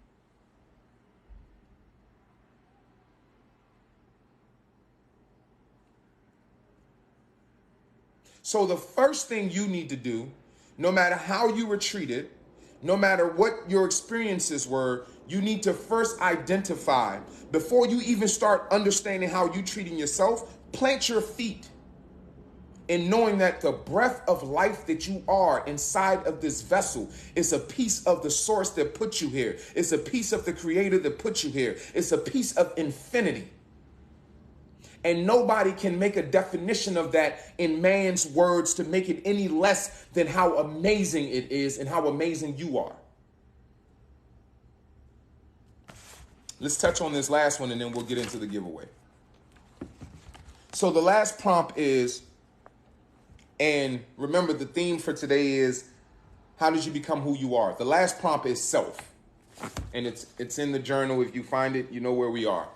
So the first thing you need to do, no matter how you were treated, no matter what your experiences were, you need to first identify, before you even start understanding how you're treating yourself, plant your feet in knowing that the breath of life that you are inside of this vessel is a piece of the source that put you here. It's a piece of the creator that put you here. It's a piece of infinity. And nobody can make a definition of that in man's words to make it any less than how amazing it is and how amazing you are. Let's touch on this last one and then we'll get into the giveaway. So the last prompt is, and remember the theme for today is, how did you become who you are? The last prompt is self. And it's in the journal. If you find it, you know where we are.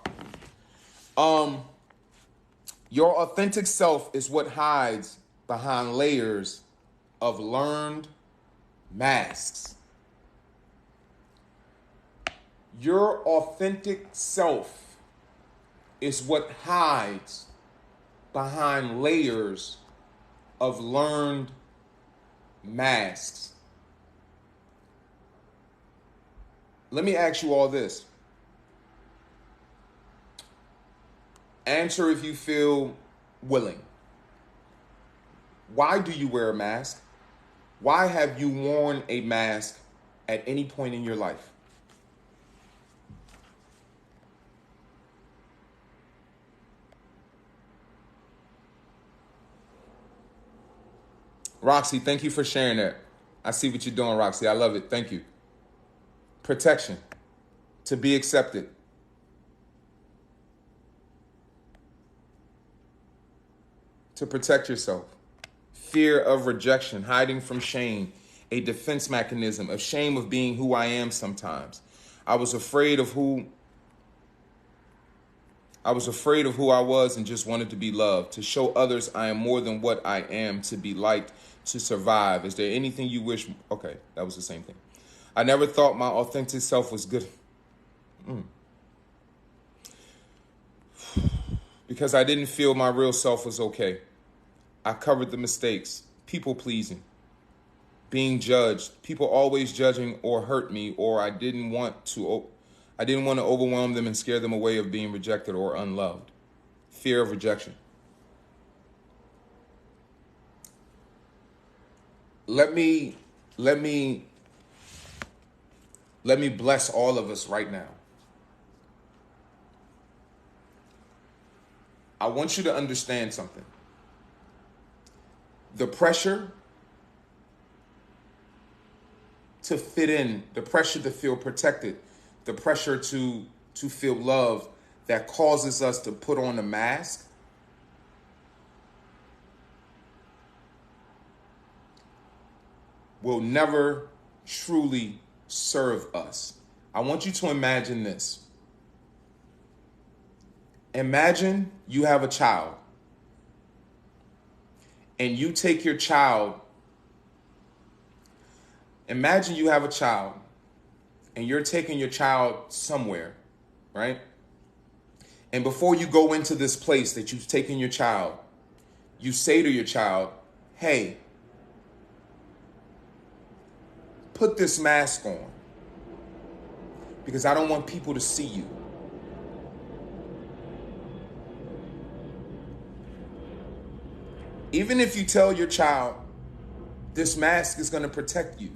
Your authentic self is what hides behind layers of learned masks. Your authentic self is what hides behind layers of learned masks. Let me ask you all this. Answer if you feel willing. Why do you wear a mask? Why have you worn a mask at any point in your life? Roxy, thank you for sharing that. I see what you're doing, Roxy. I love it. Thank you. Protection. To be accepted. To protect yourself. Fear of rejection, hiding from shame, a defense mechanism of shame of being who I am sometimes. I was afraid of who I was and just wanted to be loved, to show others I am more than what I am, to be liked, to survive. Is there anything you wish? Okay, that was the same thing. I never thought my authentic self was good. Because I didn't feel my real self was okay. I covered the mistakes, people pleasing, being judged, people always judging or hurt me, or I didn't want to overwhelm them and scare them away of being rejected or unloved. Fear of rejection. Let me bless all of us right now. I want you to understand something. The pressure to fit in, the pressure to feel protected, the pressure to feel love that causes us to put on a mask will never truly serve us. I want you to imagine this. Imagine you have a child and you take your child. Imagine you have a child and you're taking your child somewhere, right? And before you go into this place that you've taken your child, you say to your child, hey, put this mask on because I don't want people to see you. Even if you tell your child, this mask is going to protect you.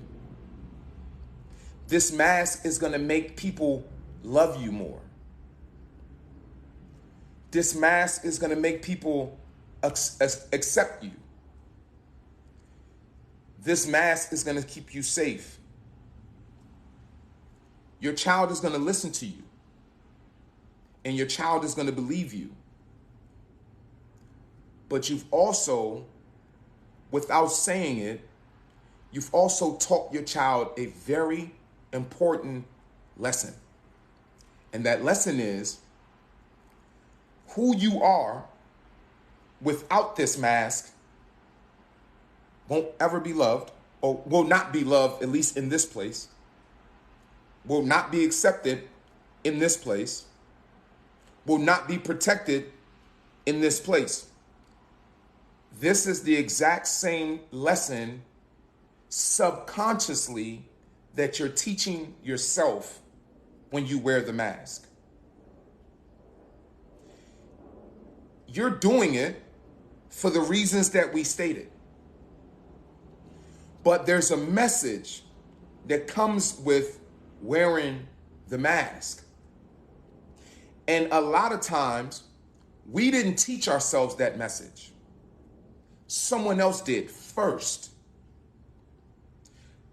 This mask is going to make people love you more. This mask is going to make people accept you. This mask is going to keep you safe. Your child is going to listen to you. And your child is going to believe you. But you've also, without saying it, you've also taught your child a very important lesson. And that lesson is who you are without this mask won't ever be loved, or will not be loved, at least in this place, will not be accepted in this place, will not be protected in this place. This is the exact same lesson subconsciously that you're teaching yourself when you wear the mask. You're doing it for the reasons that we stated. But there's a message that comes with wearing the mask. And a lot of times, we didn't teach ourselves that message. Someone else did first.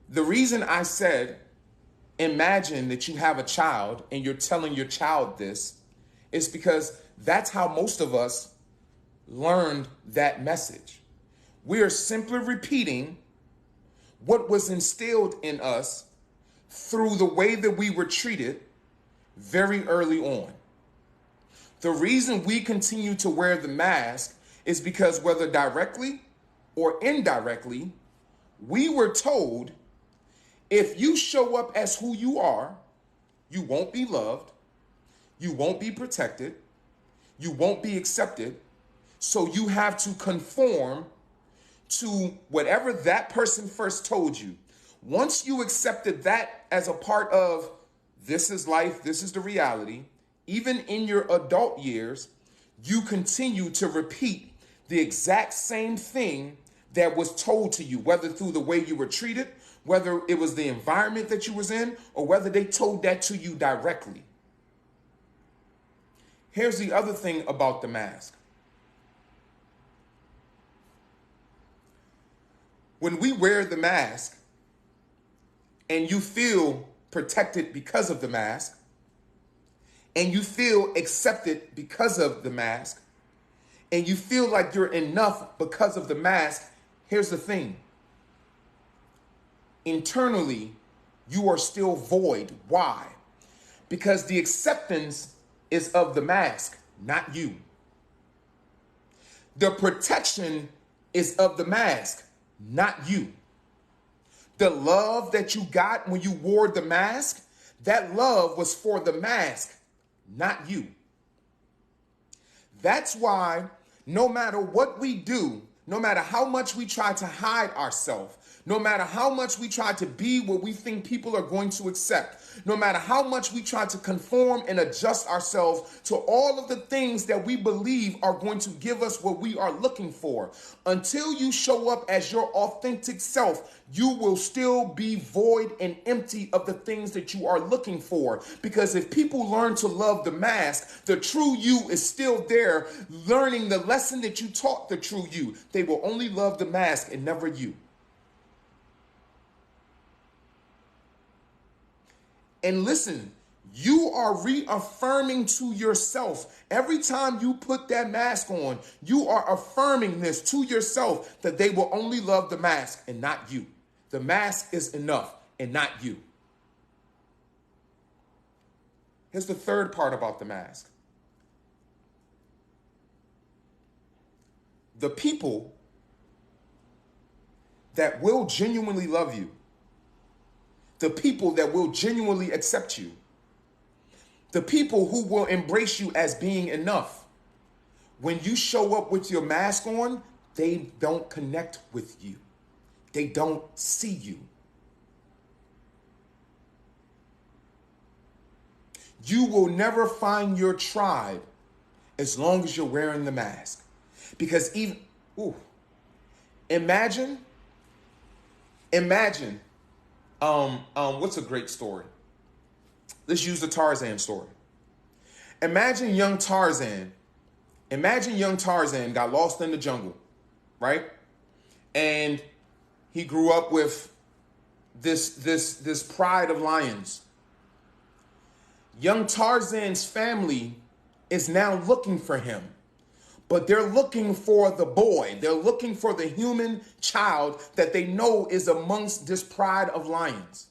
The reason I said, imagine that you have a child and you're telling your child this is because that's how most of us learned that message. We are simply repeating what was instilled in us through the way that we were treated very early on. The reason we continue to wear the mask is because whether directly or indirectly, we were told if you show up as who you are, you won't be loved, you won't be protected, you won't be accepted, so you have to conform to whatever that person first told you. Once you accepted that as a part of this is life, this is the reality, even in your adult years, you continue to repeat the exact same thing that was told to you, whether through the way you were treated, whether it was the environment that you was in, or whether they told that to you directly. Here's the other thing about the mask. When we wear the mask and you feel protected because of the mask, and you feel accepted because of the mask, and you feel like you're enough because of the mask, here's the thing. Internally, you are still void. Why? Because the acceptance is of the mask, not you. The protection is of the mask, not you. The love that you got when you wore the mask, that love was for the mask, not you. That's why no matter what we do, no matter how much we try to hide ourselves, no matter how much we try to be what we think people are going to accept, no matter how much we try to conform and adjust ourselves to all of the things that we believe are going to give us what we are looking for, until you show up as your authentic self, you will still be void and empty of the things that you are looking for. Because if people learn to love the mask, the true you is still there, learning the lesson that you taught the true you. They will only love the mask and never you. And listen, you are reaffirming to yourself every time you put that mask on, you are affirming this to yourself that they will only love the mask and not you. The mask is enough and not you. Here's the third part about the mask. The people that will genuinely love you, the people that will genuinely accept you, the people who will embrace you as being enough, when you show up with your mask on, they don't connect with you. They don't see you. You will never find your tribe as long as you're wearing the mask. Because imagine, what's a great story? Let's use the Tarzan story. Imagine young Tarzan got lost in the jungle, right? And he grew up with this pride of lions. Young Tarzan's family is now looking for him, but they're looking for the boy. They're looking for the human child that they know is amongst this pride of lions.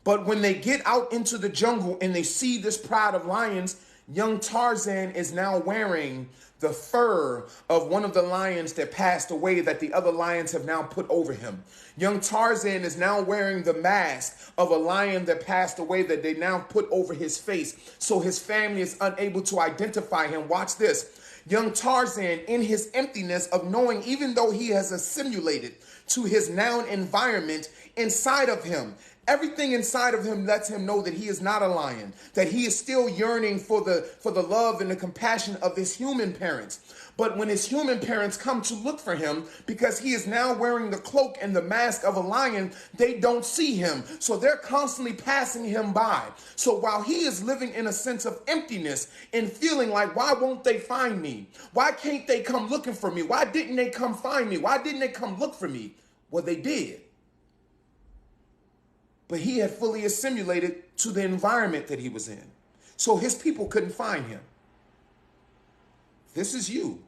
But when they get out into the jungle and they see this pride of lions, young Tarzan is now wearing the fur of one of the lions that passed away that the other lions have now put over him. Young Tarzan is now wearing the mask of a lion that passed away that they now put over his face. So his family is unable to identify him. Watch this. Young Tarzan, in his emptiness of knowing, even though he has assimilated to his noun environment inside of him, everything inside of him lets him know that he is not a lion, that he is still yearning for the love and the compassion of his human parents. But when his human parents come to look for him, because he is now wearing the cloak and the mask of a lion, they don't see him. So they're constantly passing him by. So while he is living in a sense of emptiness and feeling like, why won't they find me? Why can't they come looking for me? Why didn't they come find me? Why didn't they come look for me? Well, they did. But he had fully assimilated to the environment that he was in. So his people couldn't find him. This is you.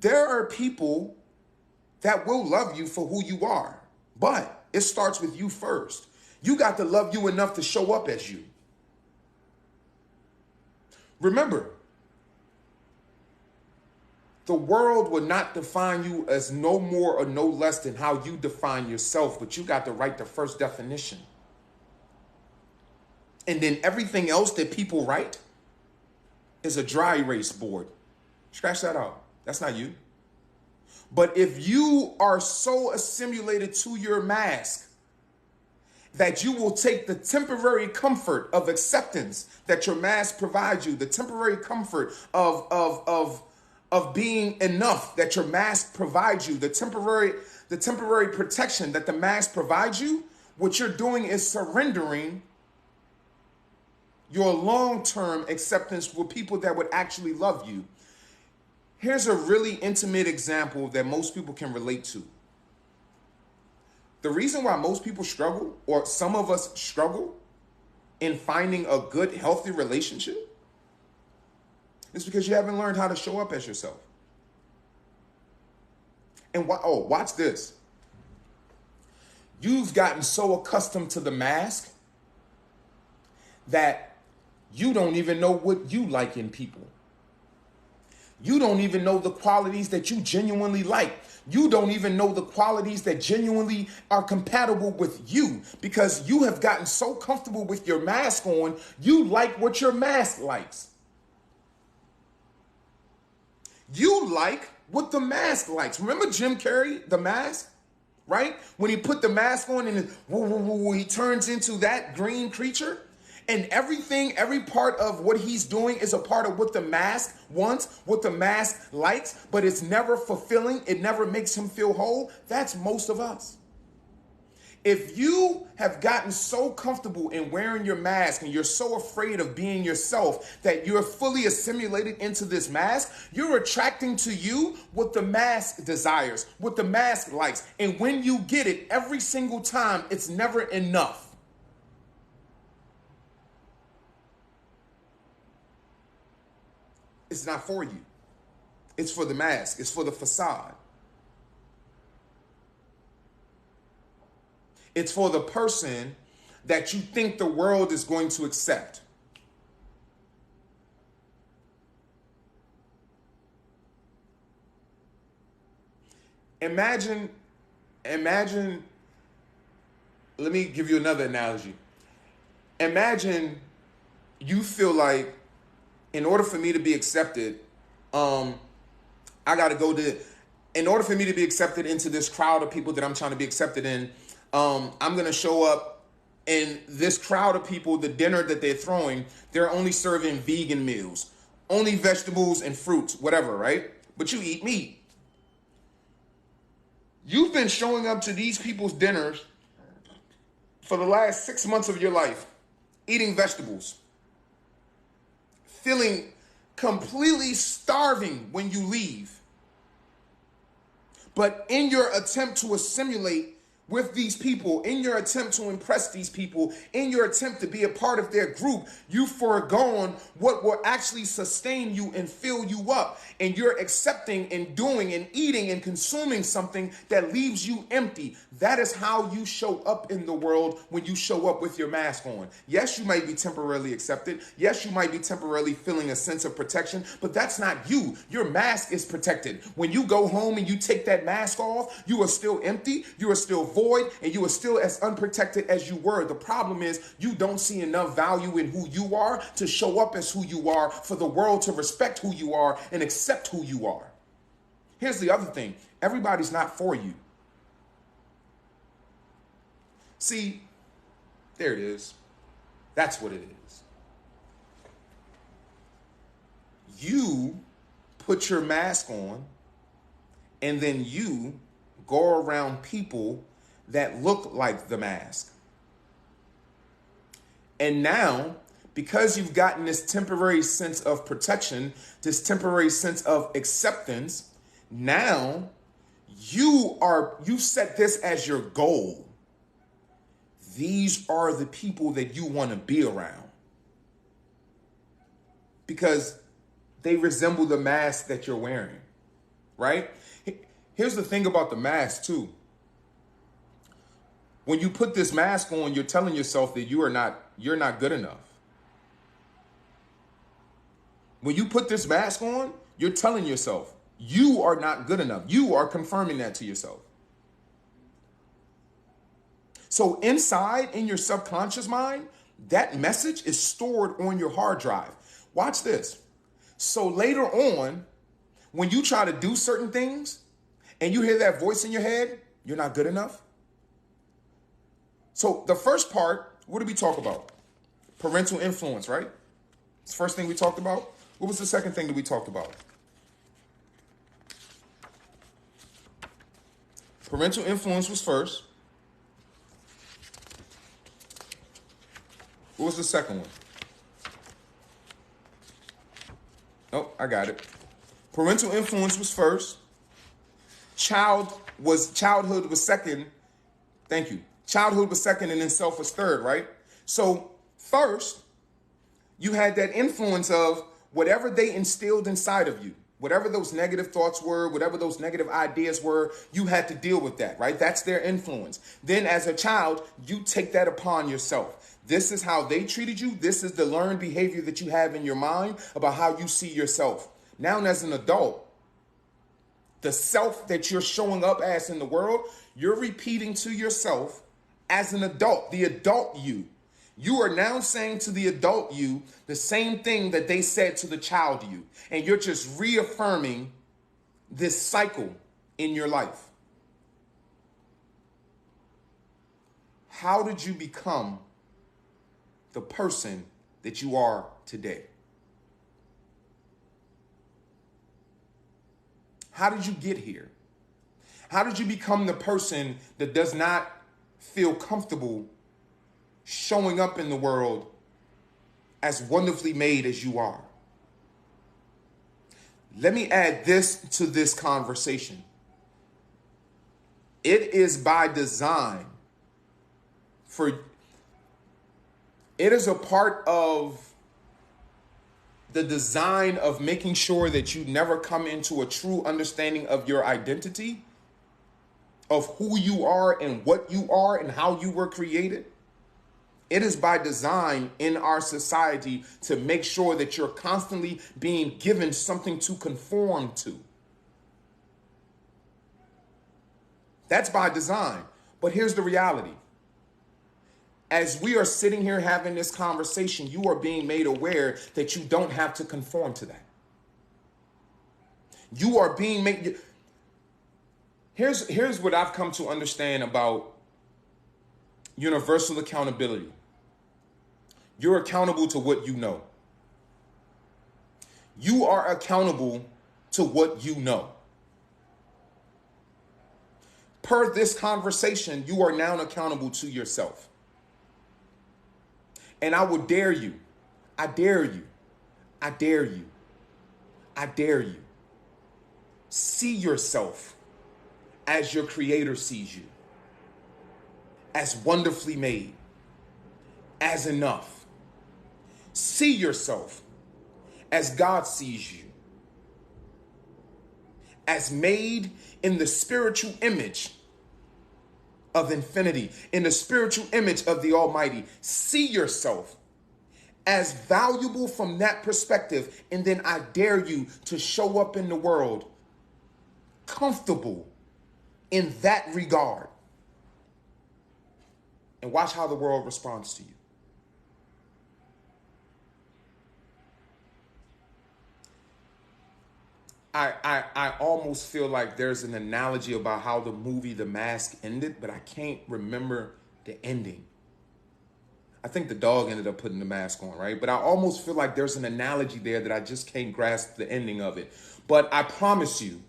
There are people that will love you for who you are, but it starts with you first. You got to love you enough to show up as you. Remember, the world will not define you as no more or no less than how you define yourself, but you got to write the first definition. And then everything else that people write is a dry erase board. Scratch that out. That's not you. But if you are so assimilated to your mask that you will take the temporary comfort of acceptance that your mask provides you, the temporary comfort of being enough that your mask provides you, the temporary protection that the mask provides you, what you're doing is surrendering your long-term acceptance with people that would actually love you. Here's a really intimate example that most people can relate to. The reason why most people struggle, or some of us struggle, in finding a good, healthy relationship is because you haven't learned how to show up as yourself. And watch this. You've gotten so accustomed to the mask that you don't even know what you like in people. You don't even know the qualities that you genuinely like. You don't even know the qualities that genuinely are compatible with you, because you have gotten so comfortable with your mask on, you like what your mask likes. You like what the mask likes. Remember Jim Carrey, The Mask, right? When he put the mask on and he turns into that green creature. And every part of what he's doing is a part of what the mask wants, what the mask likes, but it's never fulfilling. It never makes him feel whole. That's most of us. If you have gotten so comfortable in wearing your mask and you're so afraid of being yourself that you're fully assimilated into this mask, you're attracting to you what the mask desires, what the mask likes. And when you get it every single time, it's never enough. It's not for you. It's for the mask. It's for the facade. It's for the person that you think the world is going to accept. Imagine, let me give you another analogy. Imagine you feel like in order for me to be accepted, I got to go to, in order for me to be accepted into this crowd of people that I'm trying to be accepted in, I'm going to show up in this crowd of people, the dinner that they're throwing, they're only serving vegan meals, only vegetables and fruits, whatever, right? But you eat meat. You've been showing up to these people's dinners for the last 6 months of your life, eating vegetables, feeling completely starving when you leave. But in your attempt to assimilate with these people, in your attempt to impress these people, in your attempt to be a part of their group, you've foregone what will actually sustain you and fill you up. And you're accepting and doing and eating and consuming something that leaves you empty. That is how you show up in the world when you show up with your mask on. Yes, you might be temporarily accepted. Yes, you might be temporarily feeling a sense of protection, but that's not you. Your mask is protected. When you go home and you take that mask off, you are still empty. You are still void, and you are still as unprotected as you were. The problem is you don't see enough value in who you are to show up as who you are for the world to respect who you are and accept who you are. Here's the other thing. Everybody's not for you. See, there it is. That's what it is. You put your mask on, and then you go around people that look like the mask. And now, because you've gotten this temporary sense of protection, this temporary sense of acceptance, now you've set this as your goal. These are the people that you want to be around because they resemble the mask that you're wearing, right? Here's the thing about the mask too. When you put this mask on, you're telling yourself that you're not good enough. When you put this mask on, you're telling yourself you are not good enough. You are confirming that to yourself. So inside in your subconscious mind, that message is stored on your hard drive. Watch this. So later on, when you try to do certain things and you hear that voice in your head, you're not good enough. So the first part, what did we talk about? Parental influence, right? It's the first thing we talked about. What was the second thing that we talked about? Parental influence was first. What was the second one? Oh, I got it. Parental influence was first. Childhood was second. Thank you. Childhood was second, and then self was third, right? So first, you had that influence of whatever they instilled inside of you, whatever those negative thoughts were, whatever those negative ideas were, you had to deal with that, right? That's their influence. Then as a child, you take that upon yourself. This is how they treated you. This is the learned behavior that you have in your mind about how you see yourself. Now, as an adult, the self that you're showing up as in the world, you're repeating to yourself as an adult, the adult you. You are now saying to the adult you the same thing that they said to the child you. And you're just reaffirming this cycle in your life. How did you become the person that you are today? How did you get here? How did you become the person that does not feel comfortable showing up in the world as wonderfully made as you are? Let me add this to this conversation. It is by design it is a part of the design of making sure that you never come into a true understanding of your identity. of who you are and what you are and how you were created, it is by design in our society to make sure that you're constantly being given something to conform to. That's by design. But here's the reality. As we are sitting here having this conversation, you are being made aware that you don't have to conform to that. You are being made. Here's what I've come to understand about universal accountability. You're accountable to what you know. You are accountable to what you know. Per this conversation, you are now accountable to yourself. And I would dare you, I dare you, I dare you, I dare you. See yourself as your Creator sees you, as wonderfully made, as enough. See yourself as God sees you, as made in the spiritual image of infinity, in the spiritual image of the Almighty. See yourself as valuable from that perspective. And then I dare you to show up in the world comfortable in that regard. And watch how the world responds to you. I almost feel like there's an analogy about how the movie The Mask ended, but I can't remember the ending. I think the dog ended up putting the mask on, right? But I almost feel like there's an analogy there that I just can't grasp the ending of it. But I promise you,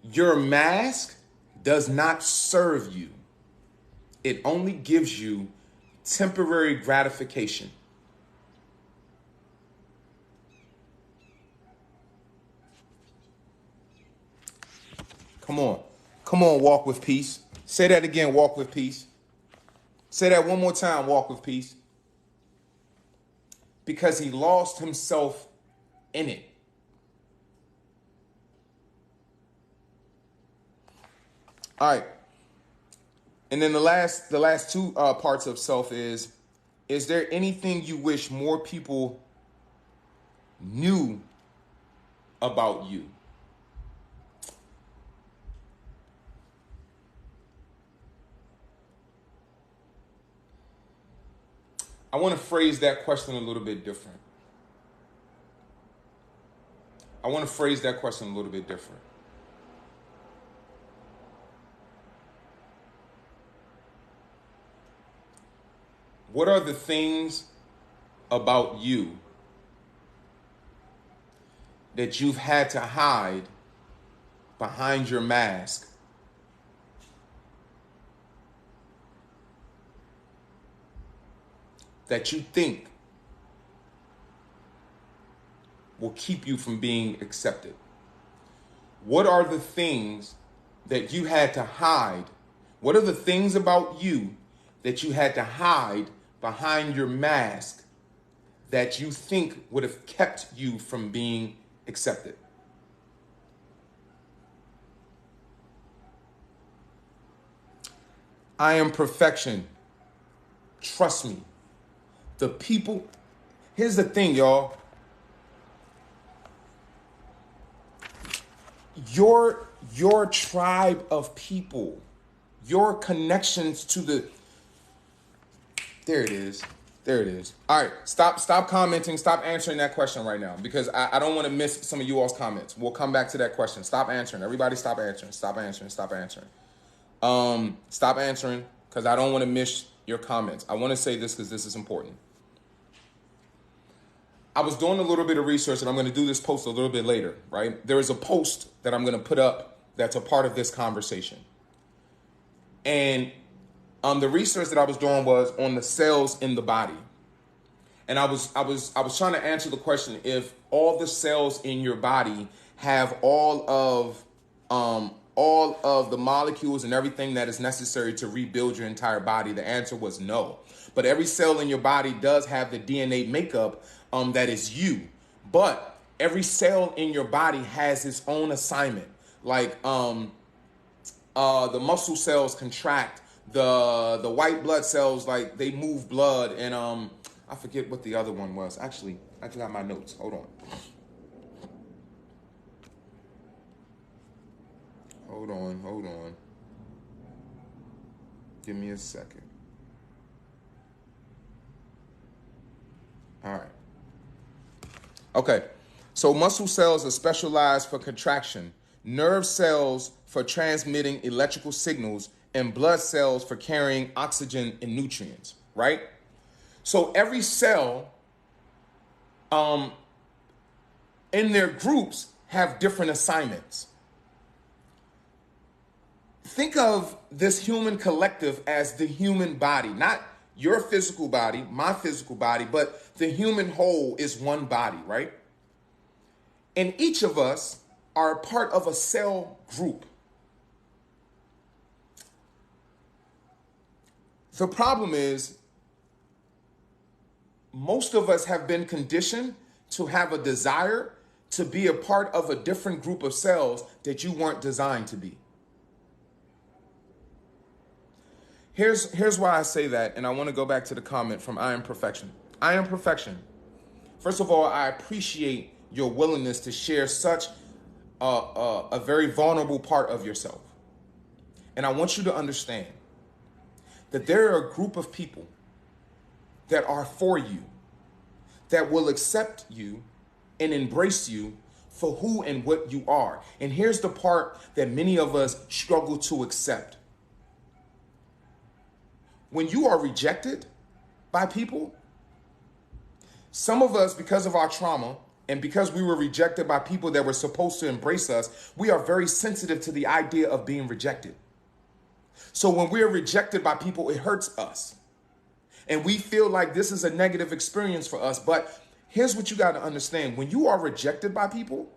your mask does not serve you. It only gives you temporary gratification. Come on. Come on, walk with peace. Say that again, walk with peace. Say that one more time, walk with peace. Because he lost himself in it. All right. And then the last two parts of self is there anything you wish more people knew about you? I want to phrase that question a little bit different. What are the things about you that you've had to hide behind your mask that you think will keep you from being accepted? What are the things that you had to hide? What are the things about you that you had to hide behind your mask that you think would have kept you from being accepted? I am perfection. Trust me. The people, here's the thing, y'all. Your tribe of people, your connections to the, there it is. All right, stop commenting, stop answering that question right now, because I don't want to miss some of you all's comments. We'll come back to that question. Stop answering. Everybody stop answering, Stop answering, because I don't want to miss your comments. I want to say this because this is important. I was doing a little bit of research, and I'm going to do this post a little bit later, right? There is a post that I'm going to put up that's a part of this conversation. And the research that I was doing was on the cells in the body. And I was trying to answer the question, if all the cells in your body have all of the molecules and everything that is necessary to rebuild your entire body. The answer was no. But every cell in your body does have the DNA makeup that is you. But every cell in your body has its own assignment. Like The muscle cells contract. The white blood cells, like, they move blood. And I forget what the other one was. Actually, I got my notes. Hold on. Hold on. Give me a second. All right. Okay. So muscle cells are specialized for contraction, nerve cells for transmitting electrical signals, and blood cells for carrying oxygen and nutrients, right? So every cell in their groups have different assignments. Think of this human collective as the human body, not your physical body, my physical body, but the human whole is one body, right? And each of us are a part of a cell group. The problem is, most of us have been conditioned to have a desire to be a part of a different group of cells that you weren't designed to be. Here's why I say that, and I want to go back to the comment from I Am Perfection. I Am Perfection. First of all, I appreciate your willingness to share such a very vulnerable part of yourself. And I want you to understand that there are a group of people that are for you, that will accept you and embrace you for who and what you are. And here's the part that many of us struggle to accept. When you are rejected by people, some of us, because of our trauma and because we were rejected by people that were supposed to embrace us, we are very sensitive to the idea of being rejected. So when we're rejected by people, it hurts us. And we feel like this is a negative experience for us. But here's what you got to understand. When you are rejected by people,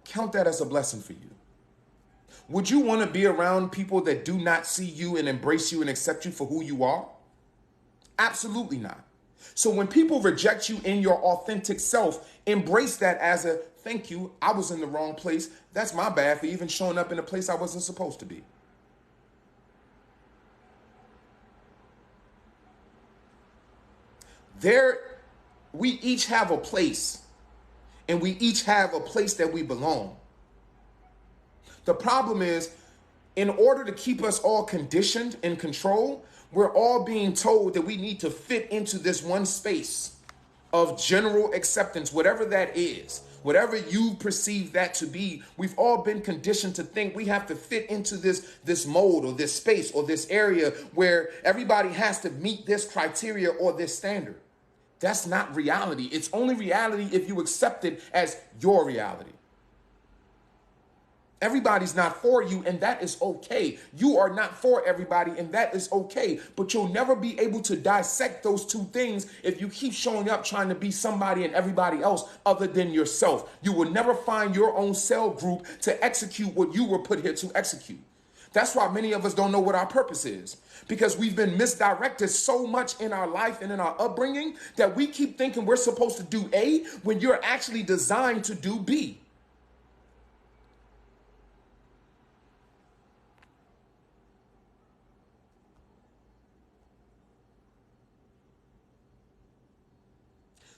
count that as a blessing for you. Would you want to be around people that do not see you and embrace you and accept you for who you are? Absolutely not. So when people reject you in your authentic self, embrace that as a thank you. I was in the wrong place. That's my bad for even showing up in a place I wasn't supposed to be. We each have a place, and we each have a place that we belong. The problem is, in order to keep us all conditioned and controlled, we're all being told that we need to fit into this one space of general acceptance, whatever that is, whatever you perceive that to be. We've all been conditioned to think we have to fit into this mold or this space or this area where everybody has to meet this criteria or this standard. That's not reality. It's only reality if you accept it as your reality. Everybody's not for you, and that is okay. You are not for everybody, and that is okay. But you'll never be able to dissect those two things if you keep showing up trying to be somebody and everybody else other than yourself. You will never find your own cell group to execute what you were put here to execute. That's why many of us don't know what our purpose is, because we've been misdirected so much in our life and in our upbringing that we keep thinking we're supposed to do A when you're actually designed to do B.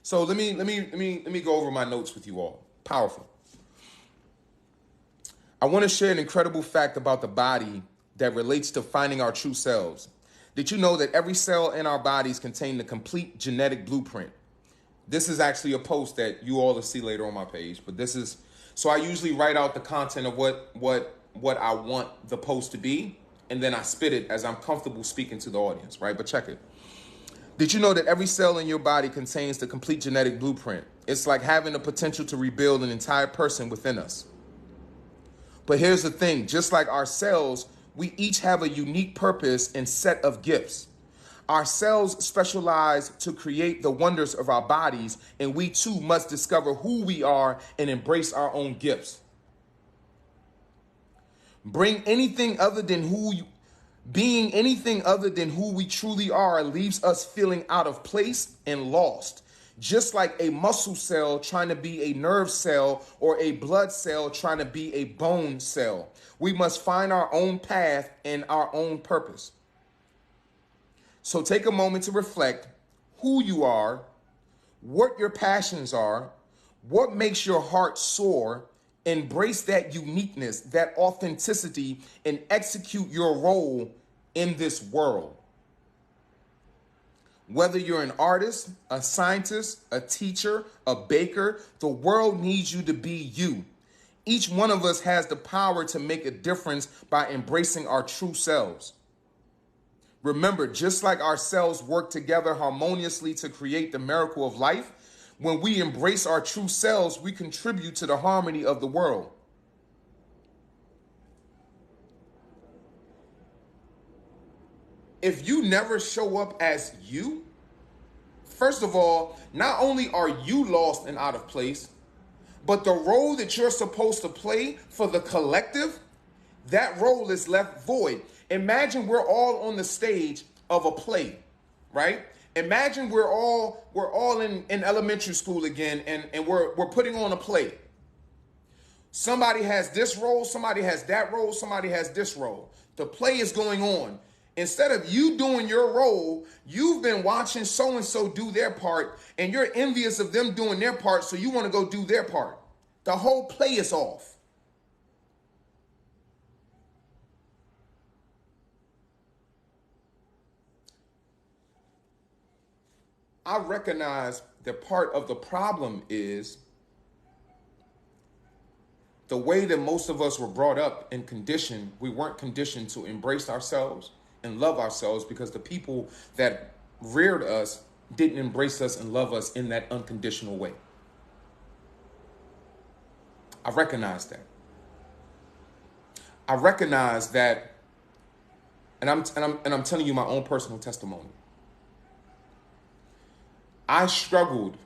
So let me go over my notes with you all. Powerful. I want to share an incredible fact about the body that relates to finding our true selves. Did you know that every cell in our bodies contains the complete genetic blueprint? This is actually a post that you all will see later on my page, but this is, so I usually write out the content of what I want the post to be, and then I spit it as I'm comfortable speaking to the audience, right? But check it. Did you know that every cell in your body contains the complete genetic blueprint? It's like having the potential to rebuild an entire person within us. But here's the thing, just like our cells, we each have a unique purpose and set of gifts. Our cells specialize to create the wonders of our bodies, and we too must discover who we are and embrace our own gifts. Being anything other than who we truly are leaves us feeling out of place and lost. just like a muscle cell trying to be a nerve cell or a blood cell trying to be a bone cell. We must find our own path and our own purpose. So take a moment to reflect who you are, what your passions are, what makes your heart soar. Embrace that uniqueness, that authenticity, and execute your role in this world. Whether you're an artist, a scientist, a teacher, a baker, the world needs you to be you. Each one of us has the power to make a difference by embracing our true selves. Remember, just like our cells work together harmoniously to create the miracle of life, when we embrace our true selves, we contribute to the harmony of the world. If you never show up as you, first of all, not only are you lost and out of place, but the role that you're supposed to play for the collective, that role is left void. Imagine we're all on the stage of a play, right? Imagine we're all in elementary school again, and we're putting on a play. Somebody has this role, somebody has that role, somebody has this role. The play is going on. Instead of you doing your role, you've been watching so-and-so do their part, and you're envious of them doing their part, so you want to go do their part. The whole play is off. I recognize that part of the problem is the way that most of us were brought up and conditioned. We weren't conditioned to embrace ourselves and love ourselves because the people that reared us didn't embrace us and love us in that unconditional way. I recognize that. I recognize that, and I'm telling you my own personal testimony. I struggled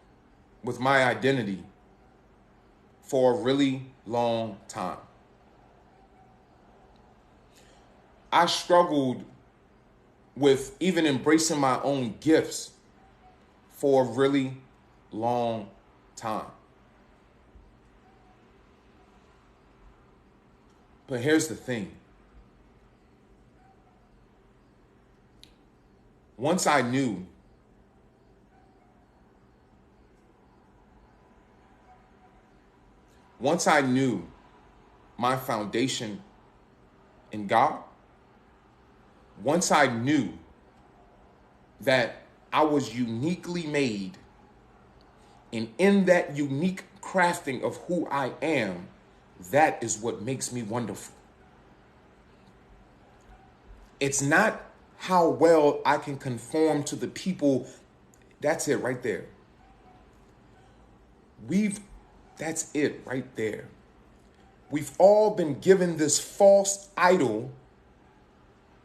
with my identity for a really long time. I struggled with even embracing my own gifts for a really long time. But here's the thing. Once I knew my foundation in God, once I knew that I was uniquely made, and in that unique crafting of who I am, that is what makes me wonderful. It's not how well I can conform to the people. That's it right there. That's it right there. We've all been given this false idol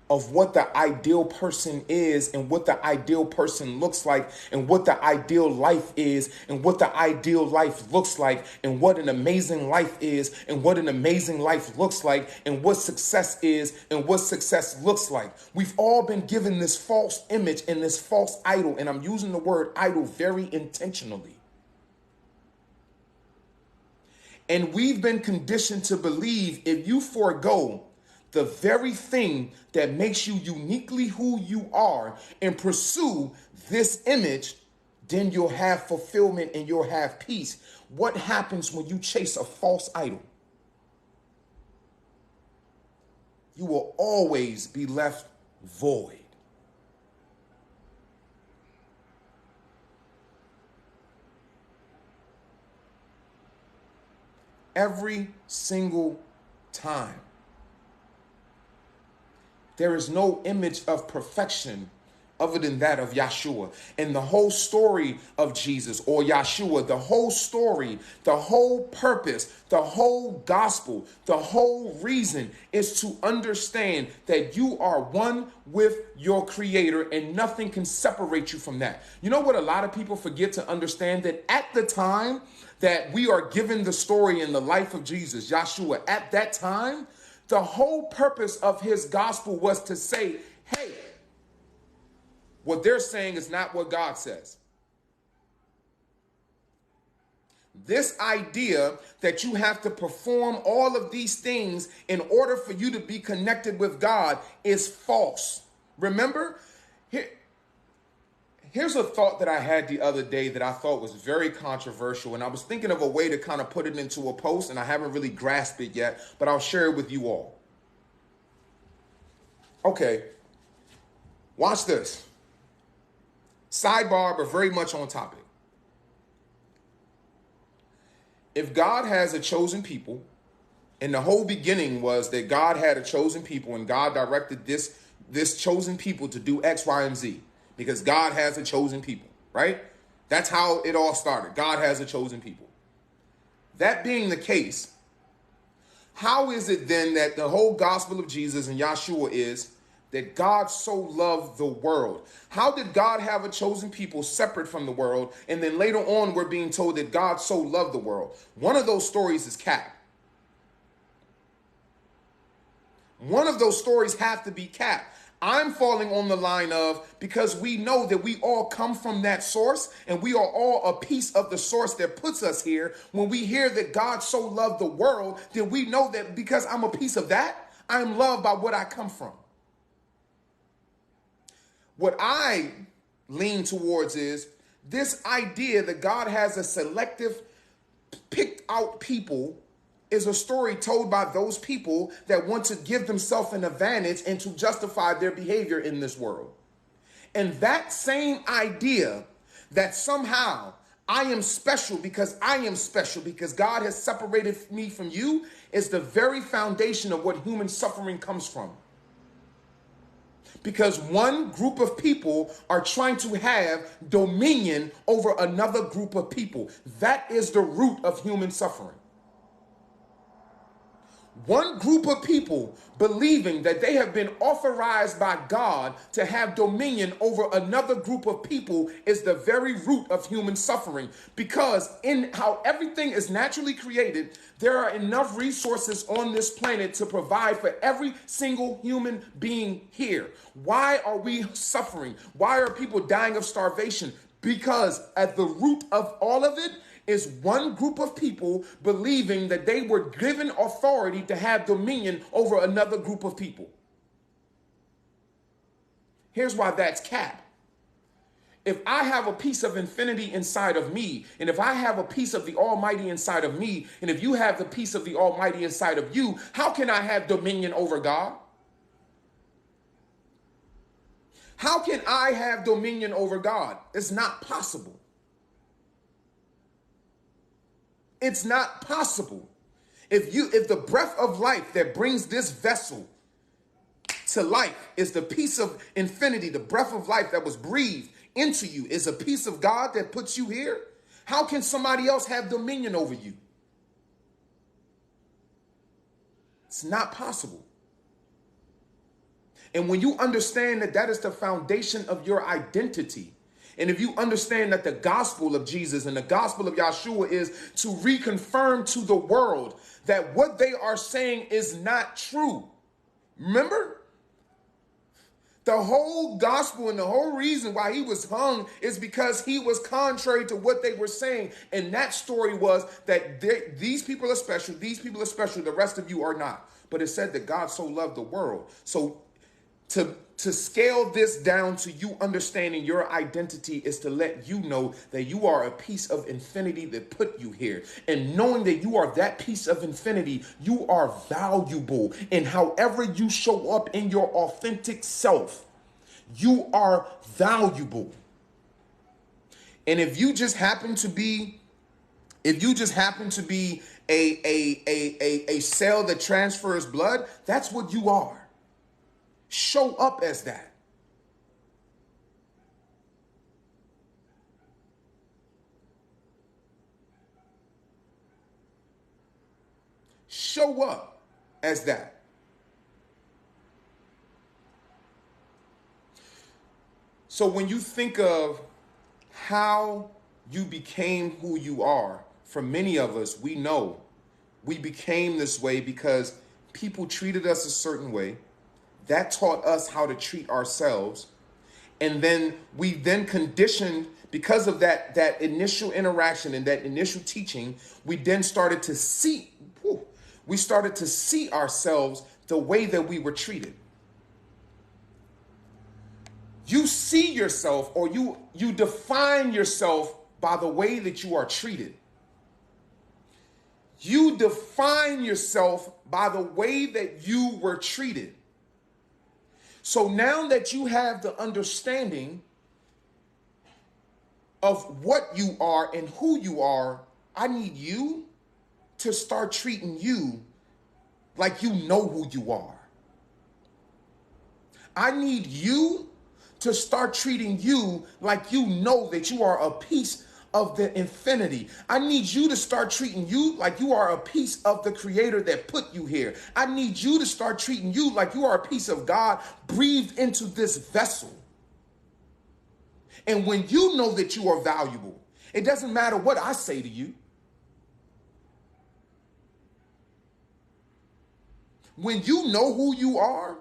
of what the ideal person is and what the ideal person looks like and what the ideal life is and what the ideal life looks like and what an amazing life is and what an amazing life looks like and what success is and what success looks like. We've all been given this false image and this false idol, and I'm using the word idol very intentionally. And we've been conditioned to believe if you forego the very thing that makes you uniquely who you are and pursue this image, then you'll have fulfillment and you'll have peace. What happens when you chase a false idol? You will always be left void. Every single time. There is no image of perfection other than that of Yeshua. And the whole story of Jesus or Yeshua, the whole story, the whole purpose, the whole gospel, the whole reason is to understand that you are one with your Creator and nothing can separate you from that. You know what a lot of people forget to understand? That at the time that we are given the story in the life of Jesus, Yeshua, at that time, the whole purpose of his gospel was to say, hey, what they're saying is not what God says. This idea that you have to perform all of these things in order for you to be connected with God is false. Remember, here's a thought that I had the other day that I thought was very controversial, and I was thinking of a way to kind of put it into a post, and I haven't really grasped it yet, but I'll share it with you all. Okay, watch this. Sidebar, but very much on topic. If God has a chosen people, and the whole beginning was that God had a chosen people and God directed this chosen people to do X, Y, and Z because God has a chosen people, right? That's how it all started. God has a chosen people. That being the case, how is it then that the whole gospel of Jesus and Yahshua is that God so loved the world? How did God have a chosen people separate from the world? And then later on, we're being told that God so loved the world. One of those stories is cap. One of those stories have to be cap. I'm falling on the line of, because we know that we all come from that source and we are all a piece of the source that puts us here. When we hear that God so loved the world, then we know that because I'm a piece of that, I'm loved by what I come from. What I lean towards is this idea that God has a selective, picked out people is a story told by those people that want to give themselves an advantage and to justify their behavior in this world. And that same idea that somehow I am special because God has separated me from you is the very foundation of what human suffering comes from. Because one group of people are trying to have dominion over another group of people. That is the root of human suffering. One group of people believing that they have been authorized by God to have dominion over another group of people is the very root of human suffering. Because in how everything is naturally created, there are enough resources on this planet to provide for every single human being here. Why are we suffering? Why are people dying of starvation? Because at the root of all of it is one group of people believing that they were given authority to have dominion over another group of people. Here's why that's cap. If I have a piece of infinity inside of me, and if I have a piece of the Almighty inside of me, and if you have the piece of the Almighty inside of you, how can I have dominion over God? How can I have dominion over God? It's not possible. It's not possible. If the breath of life that brings this vessel to life is the piece of infinity, the breath of life that was breathed into you is a piece of God that puts you here, how can somebody else have dominion over you? It's not possible. And when you understand that that is the foundation of your identity, and if you understand that the gospel of Jesus and the gospel of Yahshua is to reconfirm to the world that what they are saying is not true. Remember? The whole gospel and the whole reason why he was hung is because he was contrary to what they were saying. And that story was that these people are special, the rest of you are not. But it said that God so loved the world. So to scale this down to you understanding your identity is to let you know that you are a piece of infinity that put you here. And knowing that you are that piece of infinity, you are valuable. And however you show up in your authentic self, you are valuable. And if you just happen to be a cell that transfers blood, that's what you are. Show up as that. Show up as that. So when you think of how you became who you are, for many of us, we know we became this way because people treated us a certain way. That taught us how to treat ourselves. And then we conditioned Because of that initial interaction and that initial teaching, we then started to see, we started to see ourselves the way that we were treated. You see yourself, or you define yourself by the way that you are treated. You define yourself by the way that you were treated. So now that you have the understanding of what you are and who you are, I need you to start treating you like you know who you are. I need you to start treating you like you know that you are a piece of the infinity. I need you to start treating you like you are a piece of the creator that put you here. I need you to start treating you like you are a piece of God breathed into this vessel. And when you know that you are valuable, it doesn't matter what I say to you. When you know who you are,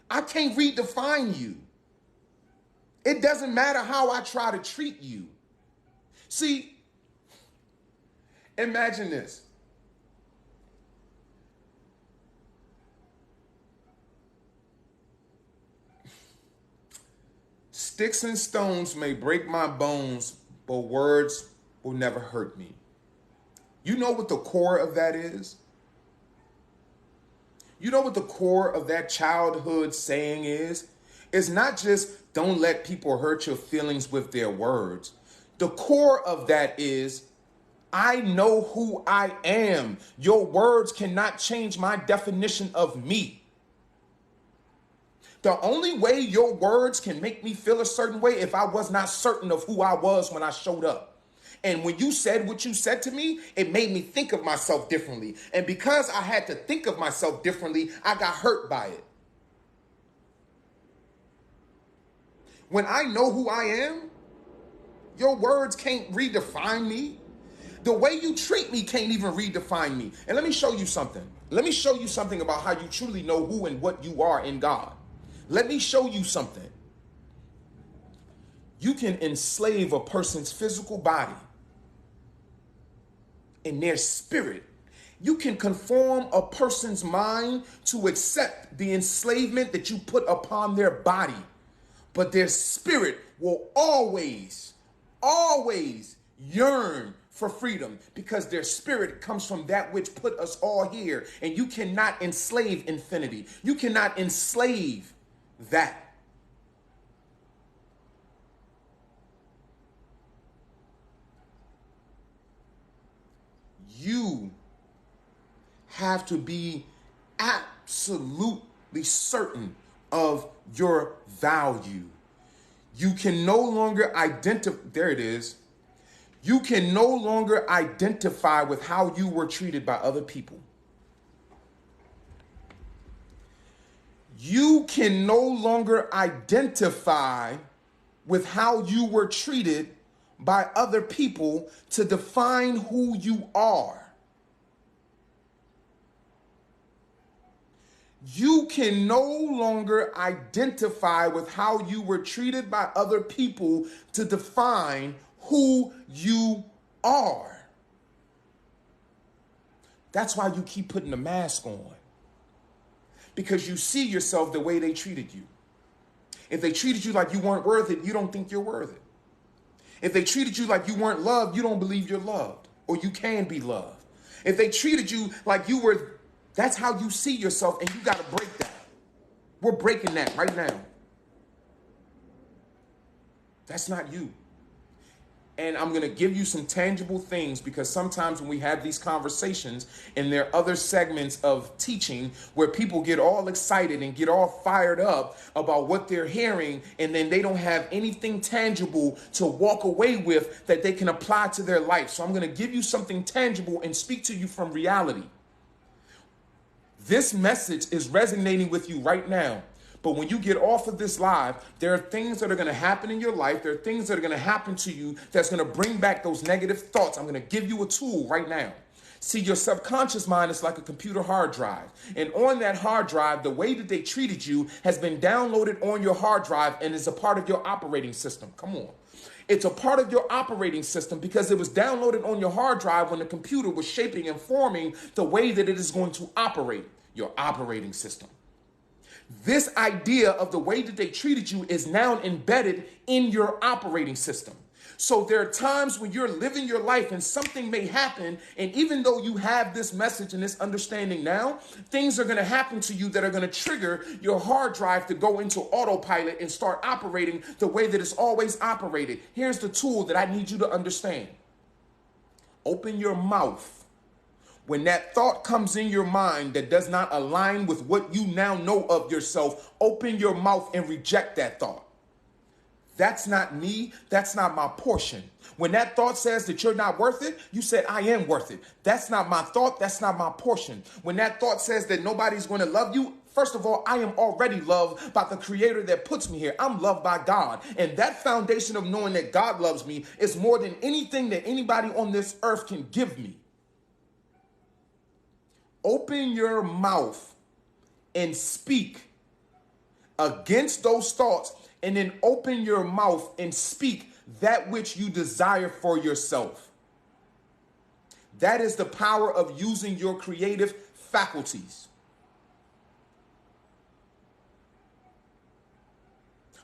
I can't redefine you. It doesn't matter how I try to treat you. See, imagine this. Sticks and stones may break my bones, but words will never hurt me. You know what the core of that is? You know what the core of that childhood saying is? It's not just don't let people hurt your feelings with their words. The core of that is, I know who I am. Your words cannot change my definition of me. The only way your words can make me feel a certain way if I was not certain of who I was when I showed up. And when you said what you said to me, it made me think of myself differently. And because I had to think of myself differently, I got hurt by it. When I know who I am, your words can't redefine me. The way you treat me can't even redefine me. And let me show you something. Let me show you something about how you truly know who and what you are in God. Let me show you something. You can enslave a person's physical body and their spirit. You can conform a person's mind to accept the enslavement that you put upon their body. But their spirit will always yearn for freedom, because their spirit comes from that which put us all here. And you cannot enslave infinity. You cannot enslave that. You have to be absolutely certain of your value. You can no longer identify, there it is. You can no longer identify with how you were treated by other people. You can no longer identify with how you were treated by other people to define who you are. You can no longer identify with how you were treated by other people to define who you are. That's why you keep putting the mask on. Because you see yourself the way they treated you. If they treated you like you weren't worth it, you don't think you're worth it. If they treated you like you weren't loved, you don't believe you're loved or you can be loved. If they treated you like you were, that's how you see yourself, and you got to break that. We're breaking that right now. That's not you. And I'm going to give you some tangible things, because sometimes when we have these conversations, and there are other segments of teaching where people get all excited and get all fired up about what they're hearing, and then they don't have anything tangible to walk away with that they can apply to their life. So I'm going to give you something tangible and speak to you from reality. This message is resonating with you right now. But when you get off of this live, there are things that are going to happen in your life. There are things that are going to happen to you that's going to bring back those negative thoughts. I'm going to give you a tool right now. See, your subconscious mind is like a computer hard drive. And on that hard drive, the way that they treated you has been downloaded on your hard drive and is a part of your operating system. Come on. It's a part of your operating system because it was downloaded on your hard drive when the computer was shaping and forming the way that it is going to operate, your operating system. This idea of the way that they treated you is now embedded in your operating system. So there are times when you're living your life and something may happen, and even though you have this message and this understanding now, things are going to happen to you that are going to trigger your hard drive to go into autopilot and start operating the way that it's always operated. Here's the tool that I need you to understand. Open your mouth. When that thought comes in your mind that does not align with what you now know of yourself, open your mouth and reject that thought. That's not me. That's not my portion. When that thought says that you're not worth it, you said, I am worth it. That's not my thought. That's not my portion. When that thought says that nobody's going to love you, first of all, I am already loved by the creator that puts me here. I'm loved by God. And that foundation of knowing that God loves me is more than anything that anybody on this earth can give me. Open your mouth and speak against those thoughts, and then open your mouth and speak that which you desire for yourself. That is the power of using your creative faculties.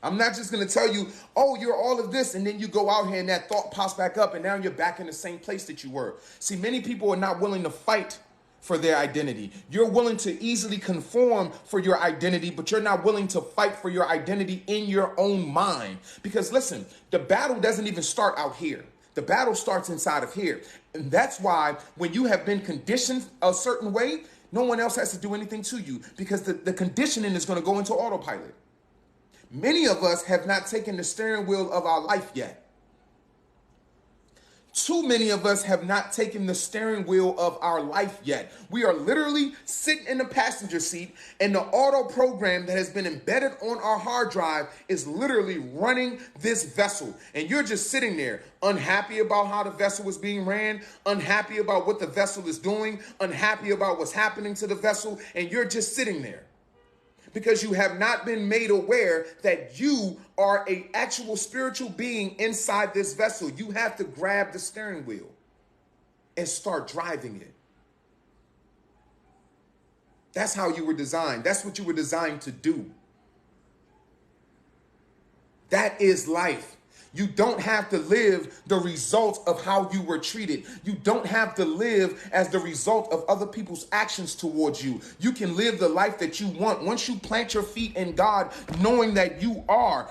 I'm not just going to tell you, oh, you're all of this, and then you go out here and that thought pops back up and now you're back in the same place that you were. See, many people are not willing to fight for their identity. You're willing to easily conform for your identity, but you're not willing to fight for your identity in your own mind. Because listen, the battle doesn't even start out here. The battle starts inside of here. And that's why when you have been conditioned a certain way, no one else has to do anything to you, because the conditioning is going to go into autopilot. Many of us have not taken the steering wheel of our life yet. Too many of us have not taken the steering wheel of our life yet. We are literally sitting in the passenger seat, and the auto program that has been embedded on our hard drive is literally running this vessel. And you're just sitting there unhappy about how the vessel is being ran, unhappy about what the vessel is doing, unhappy about what's happening to the vessel. And you're just sitting there because you have not been made aware that you are an actual spiritual being inside this vessel. You have to grab the steering wheel and start driving it. That's how you were designed. That's what you were designed to do. That is life. You don't have to live the result of how you were treated. You don't have to live as the result of other people's actions towards you. You can live the life that you want once you plant your feet in God, knowing that you are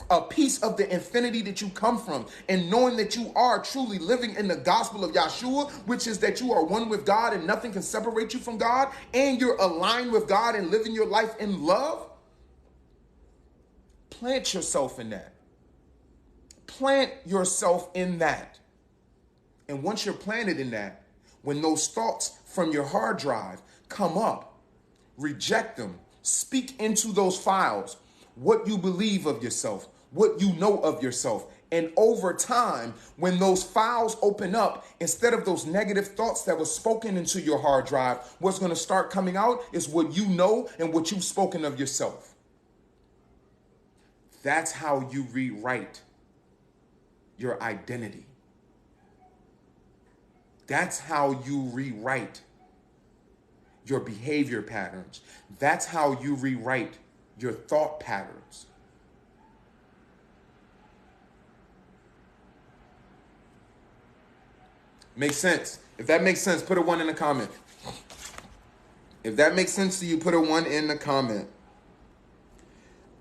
a piece of the infinity that you come from, and knowing that you are truly living in the gospel of Yahshua, which is that you are one with God and nothing can separate you from God, and you're aligned with God and living your life in love. Plant yourself in that. Plant yourself in that. And once you're planted in that, when those thoughts from your hard drive come up, reject them. Speak into those files what you believe of yourself, what you know of yourself. And over time, when those files open up, instead of those negative thoughts that were spoken into your hard drive, what's going to start coming out is what you know and what you've spoken of yourself. That's how you rewrite your identity. That's how you rewrite your behavior patterns. That's how you rewrite your thought patterns. Makes sense? If that makes sense, put a 1 in the comment. If that makes sense to you, put a 1 in the comment.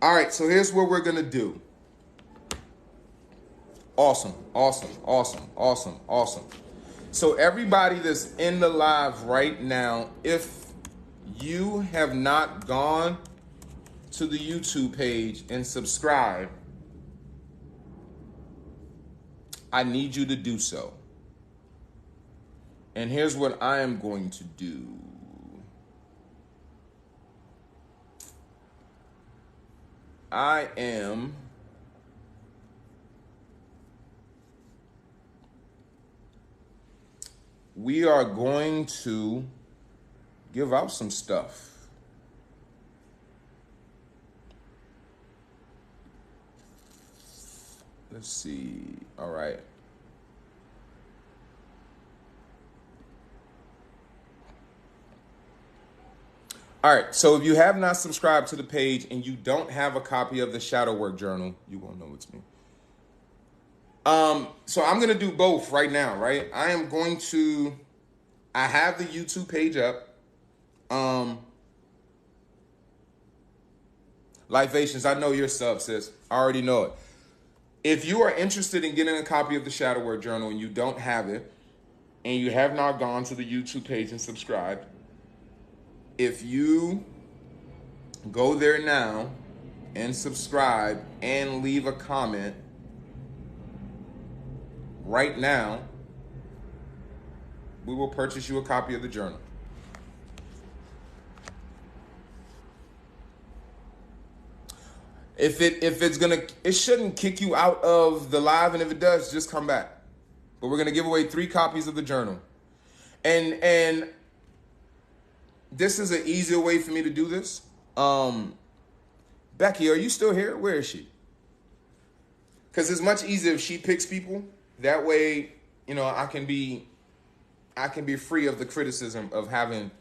All right, so here's what we're going to do. Awesome. So everybody that's in the live right now, if you have not gone to the YouTube page and subscribe, I need you to do so. And here's what I am going to do. We are going to give out some stuff. Let's see. All right. All right. So if you have not subscribed to the page and you don't have a copy of the Shadow Work Journal, you won't know it's me. So I'm going to do both right now, right? I have the YouTube page up. Lifations, I know your sub, sis. I already know it. If you are interested in getting a copy of the Shadow Work Journal and you don't have it, and you have not gone to the YouTube page and subscribed, if you go there now and subscribe and leave a comment right now, we will purchase you a copy of the journal. It shouldn't kick you out of the live, and if it does, just come back. But we're gonna give away 3 copies of the journal, and this is an easier way for me to do this. Becky, are you still here? Where is she? Because it's much easier if she picks people. That way, I can be free of the criticism of having.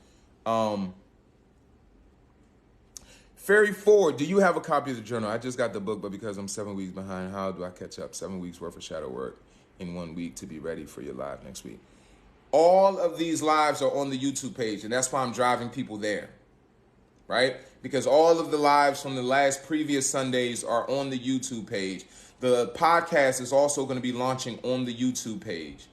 Fairy 4, do you have a copy of the journal? I just got the book, but because I'm 7 weeks behind, how do I catch up? 7 weeks worth of shadow work in 1 week to be ready for your live next week. All of these lives are on the YouTube page, and that's why I'm driving people there, right? Because all of the lives from the previous Sundays are on the YouTube page. The podcast is also going to be launching on the YouTube page.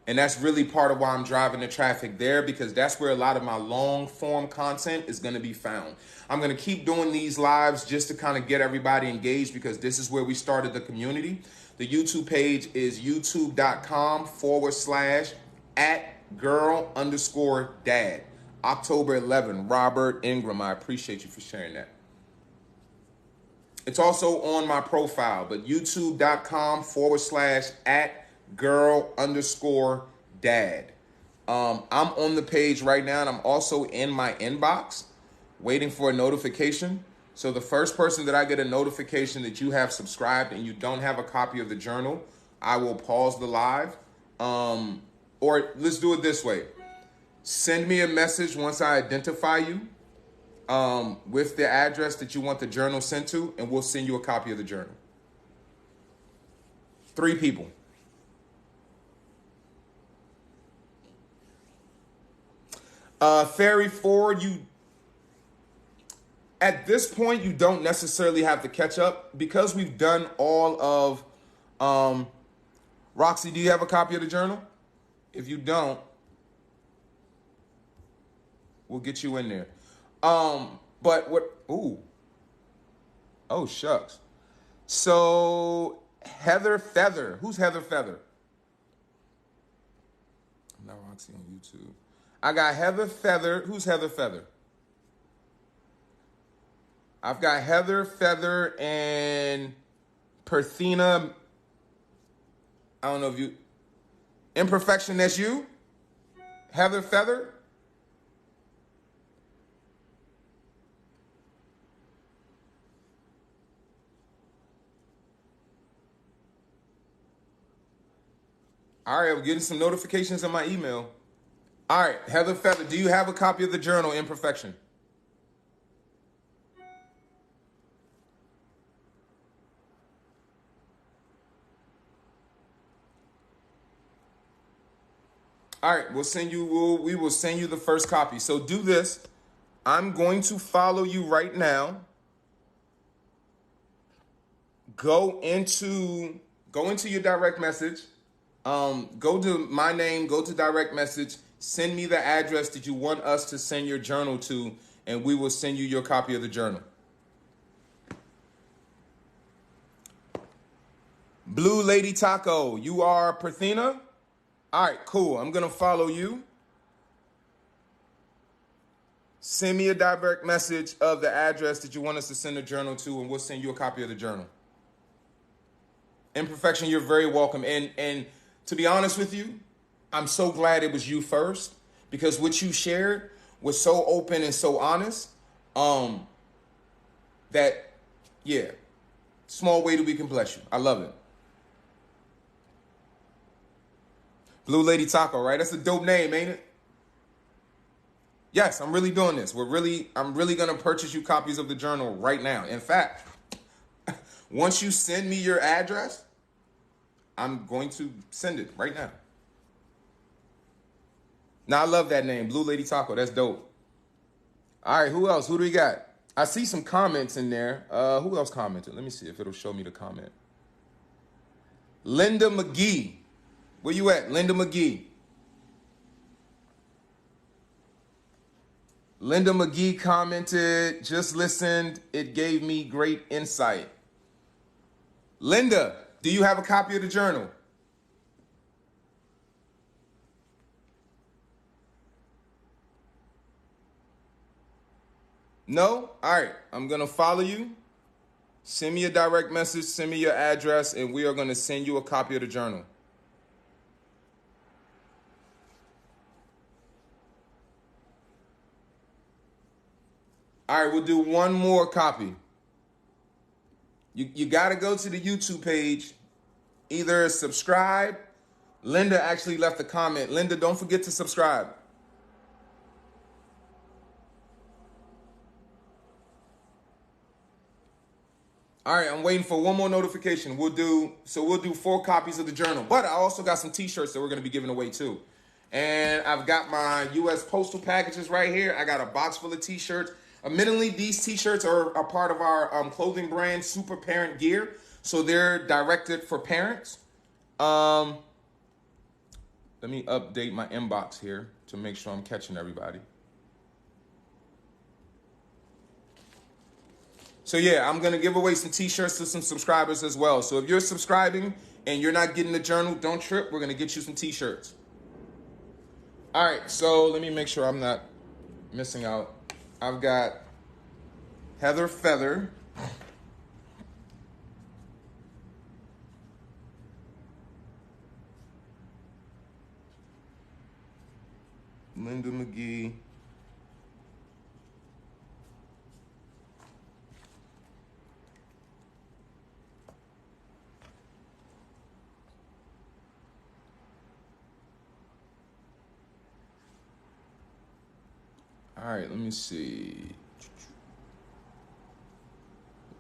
And that's really part of why I'm driving the traffic there, because that's where a lot of my long form content is going to be found. I'm going to keep doing these lives just to kind of get everybody engaged, because this is where we started the community. The YouTube page is youtube.com/@girl_dad. October 11, Robert Ingram. I appreciate you for sharing that. It's also on my profile, but youtube.com/@girl_dad. I'm on the page right now, and I'm also in my inbox waiting for a notification. So the first person that I get a notification that you have subscribed and you don't have a copy of the journal, I will pause the live. Or let's do it this way. Send me a message once I identify you with the address that you want the journal sent to, and we'll send you a copy of the journal. 3 people. Fairy 4, at this point, you don't necessarily have to catch up because we've done all of, Roxy, do you have a copy of the journal? If you don't, we'll get you in there. But oh, shucks. So Heather Feather, who's Heather Feather? I'm not Roxy on YouTube. I got Heather Feather. Who's Heather Feather? I've got Heather Feather and Perthina. I don't know if you... Imperfection, that's you? Heather Feather? All right, I'm getting some notifications on my email. All right, Heather Feather, do you have a copy of the journal, Imperfection? All right, we will send you the first copy. So do this. I'm going to follow you right now. Go into your direct message. Go to my name, go to direct message, send me the address that you want us to send your journal to, and we will send you your copy of the journal. Blue Lady Taco, you are Perthina? All right, cool. I'm going to follow you. Send me a direct message of the address that you want us to send the journal to, and we'll send you a copy of the journal. Imperfection, you're very welcome. And to be honest with you, I'm so glad it was you first, because what you shared was so open and so honest that, yeah, small way that we can bless you. I love it. Blue Lady Taco, right? That's a dope name, ain't it? Yes, I'm really doing this. I'm really gonna purchase you copies of the journal right now. In fact, once you send me your address, I'm going to send it right now. Now I love that name, Blue Lady Taco. That's dope. All right, who else? Who do we got? I see some comments in there. Who else commented? Let me see if it'll show me the comment. Linda McGee. Where you at, Linda McGee? Linda McGee commented, just listened. It gave me great insight. Linda, do you have a copy of the journal? No? All right, I'm going to follow you. Send me a direct message, send me your address, and we are going to send you a copy of the journal. All right, we'll do one more copy. You got to go to the YouTube page, either subscribe. Linda actually left a comment. Linda, don't forget to subscribe. All right, I'm waiting for one more notification. We'll do 4 copies of the journal. But I also got some t-shirts that we're going to be giving away too. And I've got my U.S. postal packages right here. I got a box full of t-shirts. Admittedly, these t-shirts are a part of our clothing brand, Super Parent Gear. So they're directed for parents. Let me update my inbox here to make sure I'm catching everybody. So yeah, I'm going to give away some t-shirts to some subscribers as well. So if you're subscribing and you're not getting the journal, don't trip. We're going to get you some t-shirts. All right, so let me make sure I'm not missing out. I've got Heather Feather. Linda McGee. All right, let me see.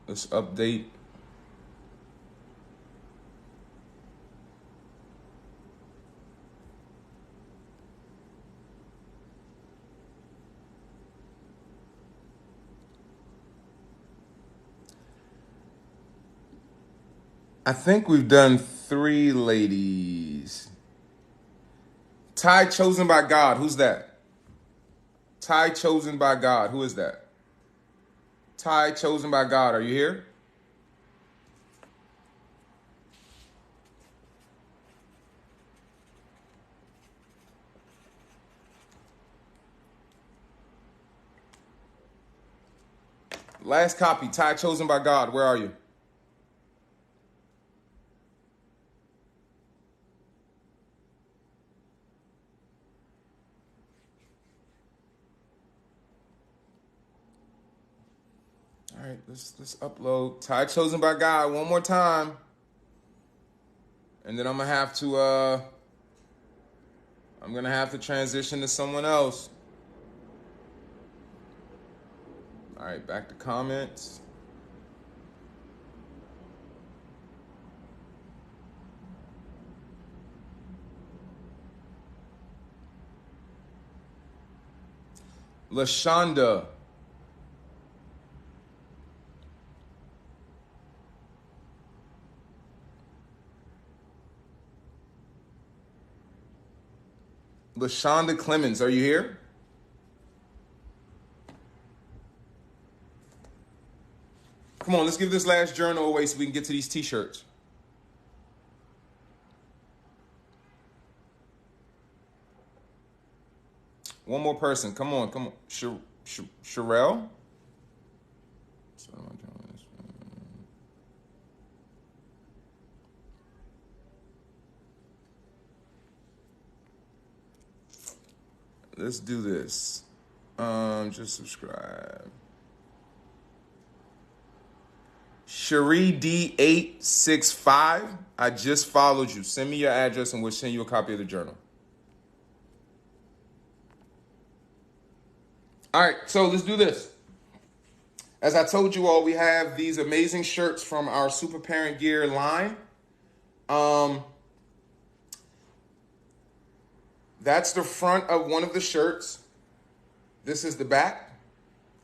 Let's update. I think we've done 3 ladies. Ty Chosen by God. Who's that? Ty Chosen by God. Who is that? Ty Chosen by God. Are you here? Last copy. Ty Chosen by God. Where are you? All right, let's upload Ty Chosen by God one more time. And then I'm gonna have to transition to someone else. All right, back to comments. LaShonda. LaShonda Clemens, are you here? Come on, let's give this last journal away so we can get to these t-shirts. One more person. Come on. Sherelle? Let's do this. Just subscribe. Cherie D865. I just followed you. Send me your address and we'll send you a copy of the journal. All right, so let's do this. As I told you all, we have these amazing shirts from our Super Parent Gear line. That's the front of one of the shirts. This is the back.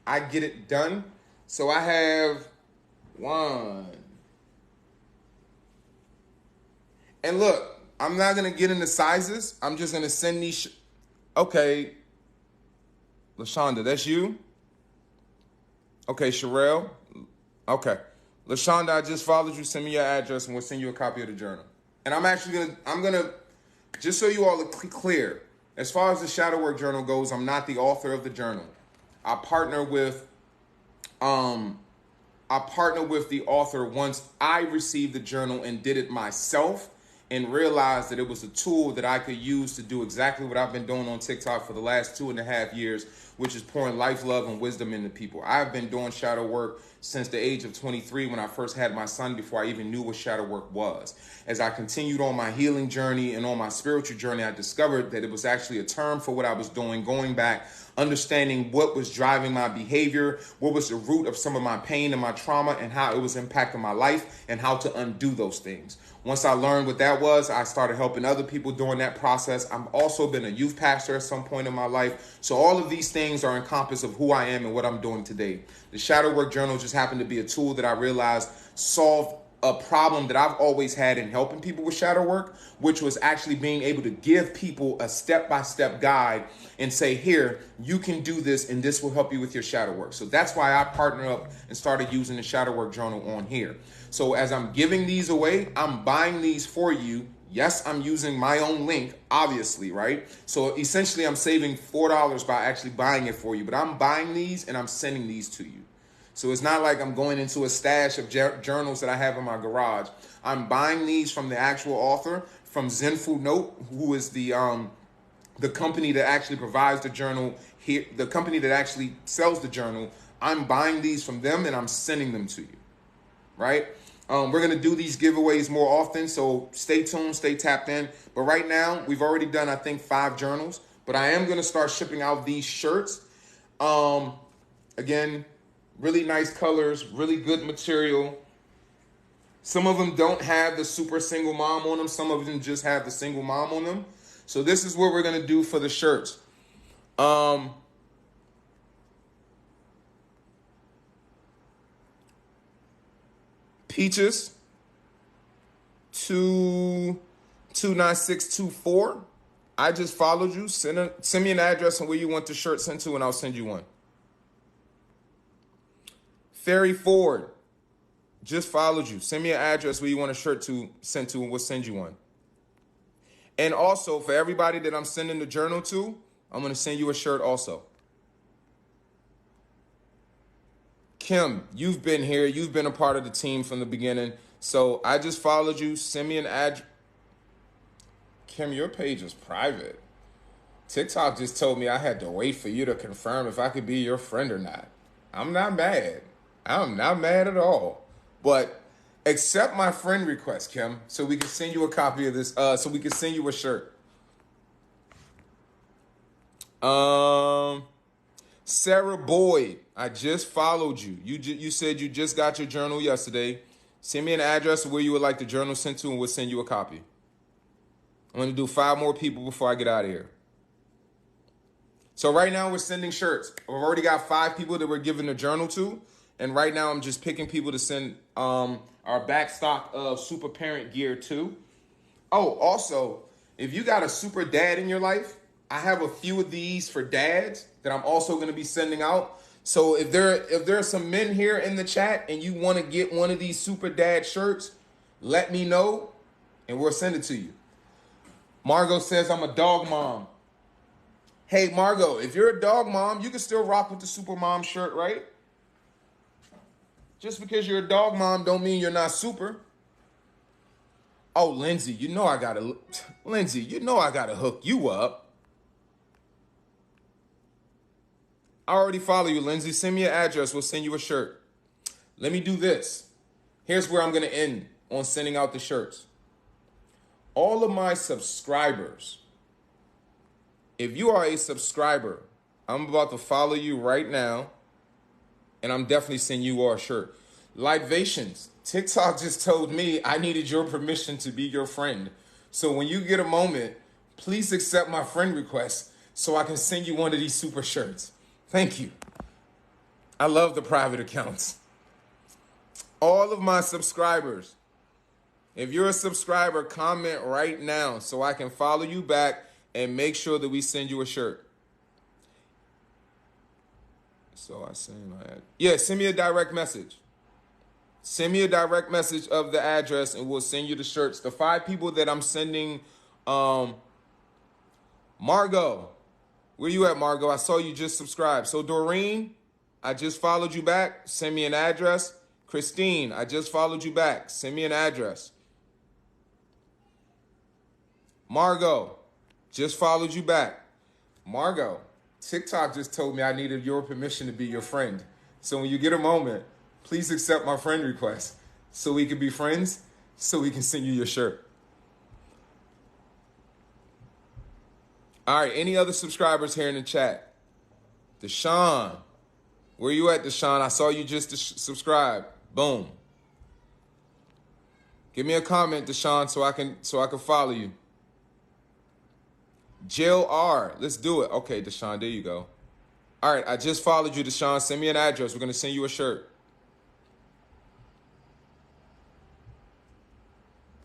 I get it done. So I have one. And look, I'm not going to get into sizes. I'm just going to send these. Okay. LaShonda, that's you? Okay, Sherelle. Okay. LaShonda, I just followed you. Send me your address and we'll send you a copy of the journal. And I'm going to, just so you all are clear, as far as the Shadow Work Journal goes, I'm not the author of the journal. I partner with the author once I received the journal and did it myself and realized that it was a tool that I could use to do exactly what I've been doing on TikTok for the last 2.5 years, which is pouring life, love, and wisdom into people. I've been doing shadow work since the age of 23 when I first had my son, before I even knew what shadow work was. As I continued on my healing journey and on my spiritual journey, I discovered that it was actually a term for what I was doing, going back, understanding what was driving my behavior, what was the root of some of my pain and my trauma, and how it was impacting my life, and how to undo those things. Once I learned what that was, I started helping other people during that process. I've also been a youth pastor at some point in my life. So all of these things are encompassed of who I am and what I'm doing today. The Shadow Work Journal just happened to be a tool that I realized solved a problem that I've always had in helping people with shadow work, which was actually being able to give people a step-by-step guide and say, here, you can do this and this will help you with your shadow work. So that's why I partnered up and started using the Shadow Work Journal on here. So as I'm giving these away, I'm buying these for you. Yes, I'm using my own link, obviously, right? So essentially I'm saving $4 by actually buying it for you, but I'm buying these and I'm sending these to you. So it's not like I'm going into a stash of journals that I have in my garage. I'm buying these from the actual author, from Zen Food Note, who is the company that actually provides the journal here, the company that actually sells the journal. I'm buying these from them and I'm sending them to you, right? We're going to do these giveaways more often, so stay tuned, stay tapped in. But right now, we've already done, I think, 5 journals. But I am going to start shipping out these shirts. Again, really nice colors, really good material. Some of them don't have the super single mom on them. Some of them just have the single mom on them. So this is what we're going to do for the shirts. Peaches 29624. I just followed you. Send me an address and where you want the shirt sent to, and I'll send you one. Ferry Ford, just followed you. Send me an address where you want a shirt sent to, and we'll send you one. And also, for everybody that I'm sending the journal to, I'm going to send you a shirt also. Kim, you've been here. You've been a part of the team from the beginning. So I just followed you. Send me an address. Kim, your page is private. TikTok just told me I had to wait for you to confirm if I could be your friend or not. I'm not mad. I'm not mad at all. But accept my friend request, Kim, so we can send you a copy of this. So we can send you a shirt. Sarah Boyd, I just followed you. You said you just got your journal yesterday. Send me an address of where you would like the journal sent to, and we'll send you a copy. I'm going to do 5 more people before I get out of here. So right now we're sending shirts. We've already got 5 people that we're giving the journal to. And right now I'm just picking people to send our back stock of Super Parent Gear to. Oh, also, if you got a super dad in your life, I have a few of these for dads that I'm also going to be sending out. So if there are some men here in the chat and you want to get one of these super dad shirts, let me know and we'll send it to you. Margot says I'm a dog mom. Hey, Margot, if you're a dog mom, you can still rock with the super mom shirt, right? Just because you're a dog mom don't mean you're not super. Oh, Lindsay, you know I gotta hook you up. I already follow you, Lindsay. Send me your address. We'll send you a shirt. Let me do this. Here's where I'm going to end on sending out the shirts. All of my subscribers, if you are a subscriber, I'm about to follow you right now, and I'm definitely sending you a shirt. Libations, TikTok just told me I needed your permission to be your friend. So when you get a moment, please accept my friend request so I can send you one of these super shirts. Thank you. I love the private accounts. All of my subscribers, if you're a subscriber, comment right now so I can follow you back and make sure that we send you a shirt. So I send my send me a direct message. Send me a direct message of the address and we'll send you the shirts. The 5 people that I'm sending, Margot, where you at, Margot? I saw you just subscribed. So Doreen, I just followed you back. Send me an address. Christine, I just followed you back. Send me an address. Margot, just followed you back. Margot, TikTok just told me I needed your permission to be your friend. So when you get a moment, please accept my friend request so we can be friends, so we can send you your shirt. All right, any other subscribers here in the chat? Deshaun, where you at, Deshaun? I saw you just subscribe. Boom. Give me a comment, Deshaun, so I can follow you. Jill R, let's do it. Okay, Deshaun, there you go. All right, I just followed you, Deshaun. Send me an address. We're going to send you a shirt.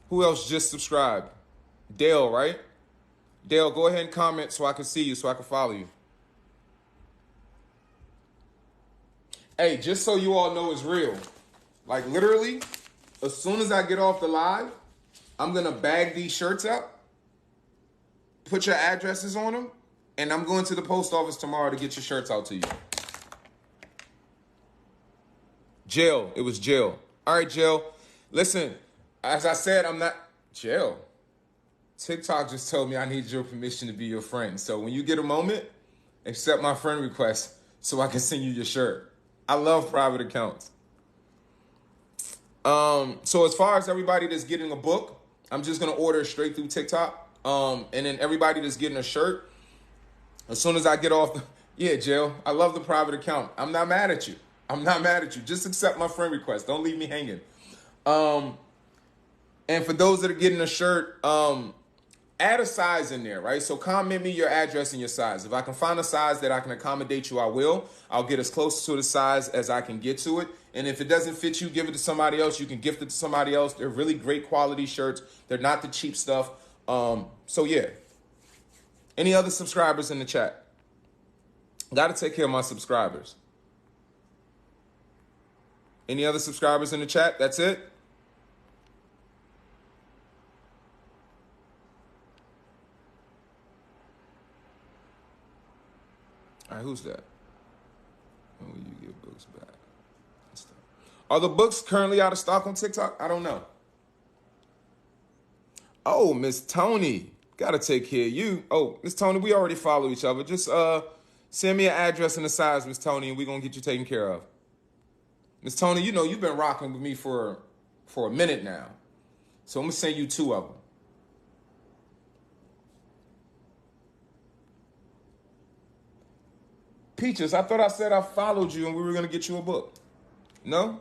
Who else just subscribed? Dale, right? Dale, go ahead and comment so I can see you, so I can follow you. Hey, just so you all know it's real. Like literally, as soon as I get off the live, I'm going to bag these shirts up, put your addresses on them, and I'm going to the post office tomorrow to get your shirts out to you. Jill, it was Jill. All right, Jill. Listen, as I said, I'm not... Jill, TikTok just told me I need your permission to be your friend. So when you get a moment, accept my friend request so I can send you your shirt. I love private accounts. So as far as everybody that's getting a book, I'm just going to order it straight through TikTok. And then everybody that's getting a shirt, as soon as I get off the... Yeah, Jill, I love the private account. I'm not mad at you. I'm not mad at you. Just accept my friend request. Don't leave me hanging. And for those that are getting a shirt, add a size in there, right? So comment me your address and your size. If I can find a size that I can accommodate you, I will. I'll get as close to the size as I can get to it. And if it doesn't fit you, give it to somebody else. You can gift it to somebody else. They're really great quality shirts. They're not the cheap stuff. So yeah. Any other subscribers in the chat? Got to take care of my subscribers. Any other subscribers in the chat? That's it? All right, who's that? When will you get books back? Are the books currently out of stock on TikTok? I don't know. Oh, Miss Tony. Gotta take care of you. Oh, Miss Tony, we already follow each other. Just send me an address and a size, Miss Tony, and we're gonna get you taken care of. Miss Tony, you know you've been rocking with me for a minute now. So I'm gonna send you 2 of them. Peaches, I thought I said I followed you and we were going to get you a book. No?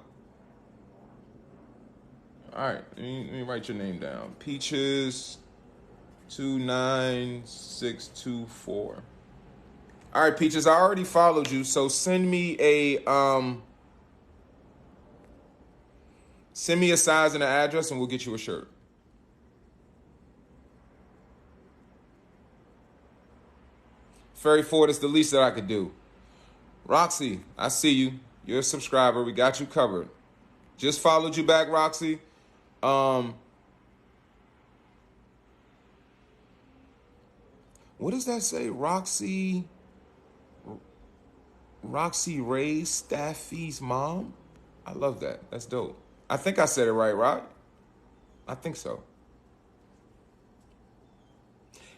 All right, let me write your name down. Peaches 29624. All right, Peaches, I already followed you, so send me a size and an address and we'll get you a shirt. Ferry Ford is the least that I could do. Roxy, I see you. You're a subscriber. We got you covered. Just followed you back, Roxy. What does that say? Roxy Ray Staffy's mom? I love that. That's dope. I think I said it right? I think so.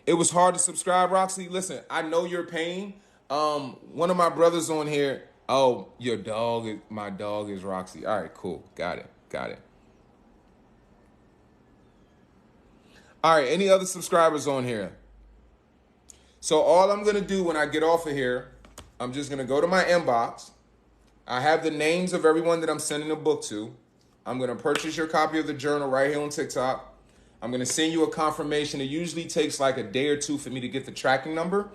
It was hard to subscribe, Roxy. Listen, I know your pain. One of my brothers on here. Oh, my dog is Roxy. All right, cool. Got it. All right, any other subscribers on here? So all I'm going to do when I get off of here, I'm just going to go to my inbox. I have the names of everyone that I'm sending the book to. I'm going to purchase your copy of the journal right here on TikTok. I'm going to send you a confirmation. It usually takes like a day or two for me to get the tracking number.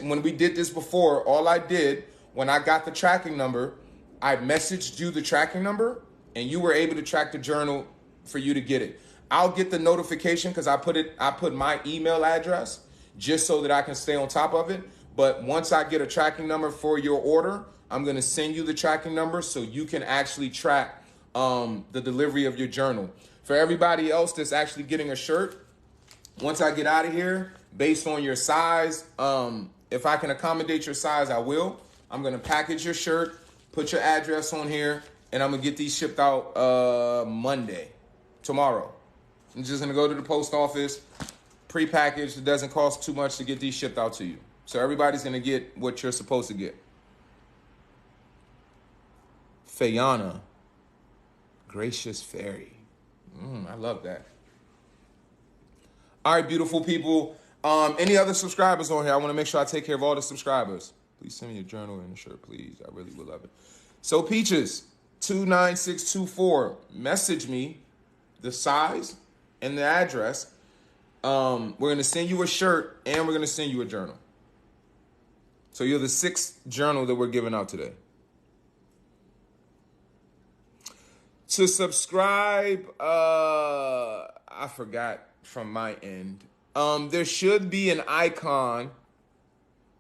When we did this before, all I did when I got the tracking number, I messaged you the tracking number and you were able to track the journal for you to get it. I'll get the notification because I put my email address just so that I can stay on top of it. But once I get a tracking number for your order, I'm going to send you the tracking number so you can actually track the delivery of your journal. For everybody else that's actually getting a shirt, once I get out of here, based on your size, if I can accommodate your size, I will. I'm going to package your shirt, put your address on here, and I'm going to get these shipped out tomorrow. I'm just going to go to the post office, pre-packaged. It doesn't cost too much to get these shipped out to you. So everybody's going to get what you're supposed to get. Fayana, gracious fairy. I love that. All right, beautiful people. Any other subscribers on here? I want to make sure I take care of all the subscribers. Please send me a journal and a shirt, please. I really would love it. So Peaches, 29624, message me the size and the address. We're going to send you a shirt and we're going to send you a journal. So you're the 6th journal that we're giving out today. To subscribe, I forgot from my end. There should be an icon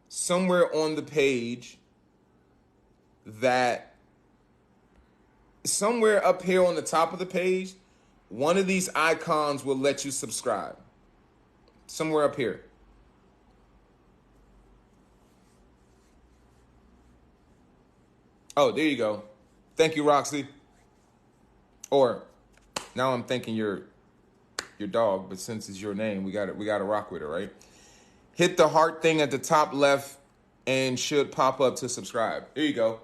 somewhere on the page that somewhere up here on the top of the page, one of these icons will let you subscribe. Somewhere up here. Oh, there you go. Thank you, Roxy. Or now I'm thinking your dog, but since it's your name, we got to rock with it, right? Hit the heart thing at the top left and should pop up to subscribe. There you go.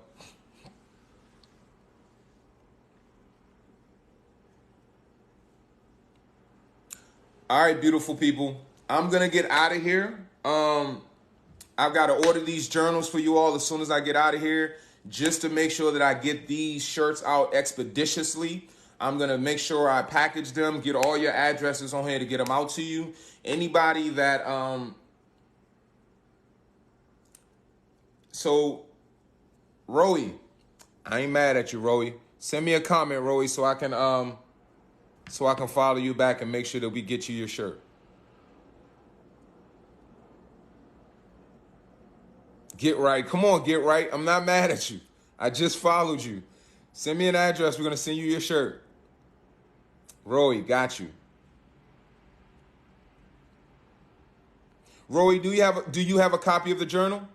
All right, beautiful people. I'm going to get out of here. I've got to order these journals for you all as soon as I get out of here, just to make sure that I get these shirts out expeditiously. I'm going to make sure I package them, get all your addresses on here to get them out to you. Anybody that, so Roey, I ain't mad at you, Roey. Send me a comment, Roey, so I can follow you back and make sure that we get you your shirt. Get right. Come on, get right. I'm not mad at you. I just followed you. Send me an address. We're going to send you your shirt. Roy, got you. Roy, do you have a copy of the journal?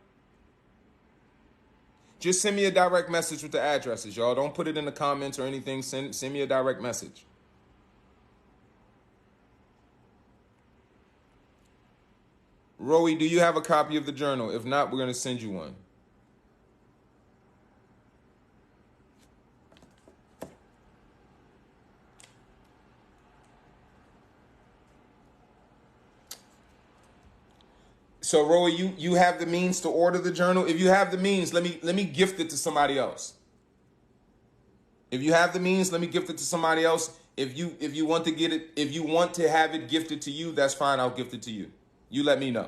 Just send me a direct message with the addresses, y'all. Don't put it in the comments or anything. Send me a direct message. Roy, do you have a copy of the journal? If not, we're going to send you one. So, Roy, you have the means to order the journal. If you have the means, let me gift it to somebody else. If you have the means, let me gift it to somebody else. If you want to get it, if you want to have it gifted to you, that's fine. I'll gift it to you. You let me know.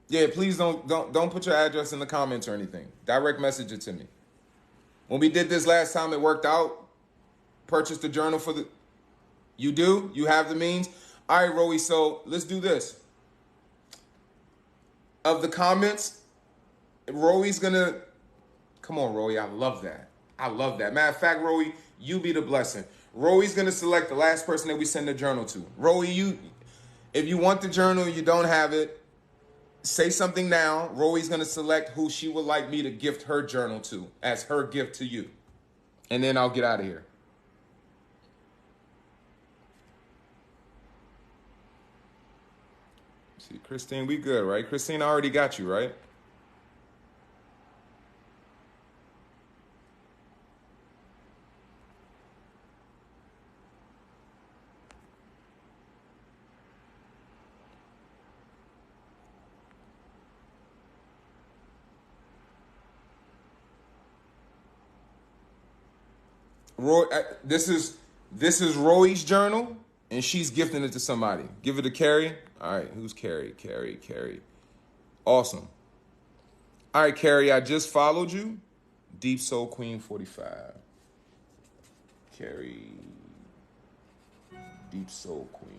Yeah, please don't put your address in the comments or anything. Direct message it to me. When we did this last time, it worked out. Purchased the journal for the... You do? You have the means? All right, Roey, so let's do this. Of the comments, Roey's going to... Come on, Roey, I love that. I love that. Matter of fact, Roey, you be the blessing. Roey's going to select the last person that we send the journal to. Roey, if you want the journal and you don't have it, say something now. Roey's going to select who she would like me to gift her journal to as her gift to you. And then I'll get out of here. See, Christine, we good, right? Christine, I already got you, right? Roy, this is Roy's journal, and she's gifting it to somebody. Give it to Carrie. All right, who's Carrie? Carrie. Awesome. All right, Carrie, I just followed you. Deep Soul Queen 45. Carrie, Deep Soul Queen.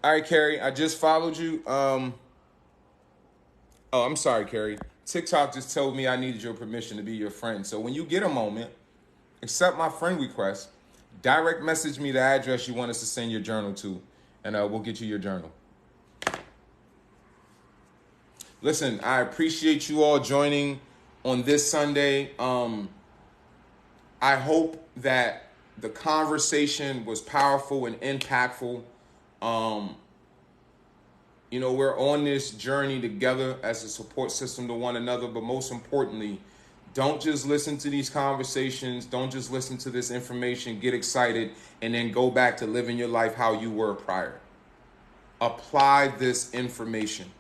All right, Carrie, I just followed you. Oh, I'm sorry, Carrie. TikTok just told me I needed your permission to be your friend. So when you get a moment, accept my friend request. Direct message me the address you want us to send your journal to, and we'll get you your journal. Listen, I appreciate you all joining on this Sunday. I hope that the conversation was powerful and impactful. We're on this journey together as a support system to one another, but most importantly, don't just listen to these conversations. Don't just listen to this information, get excited, and then go back to living your life how you were prior. Apply this information.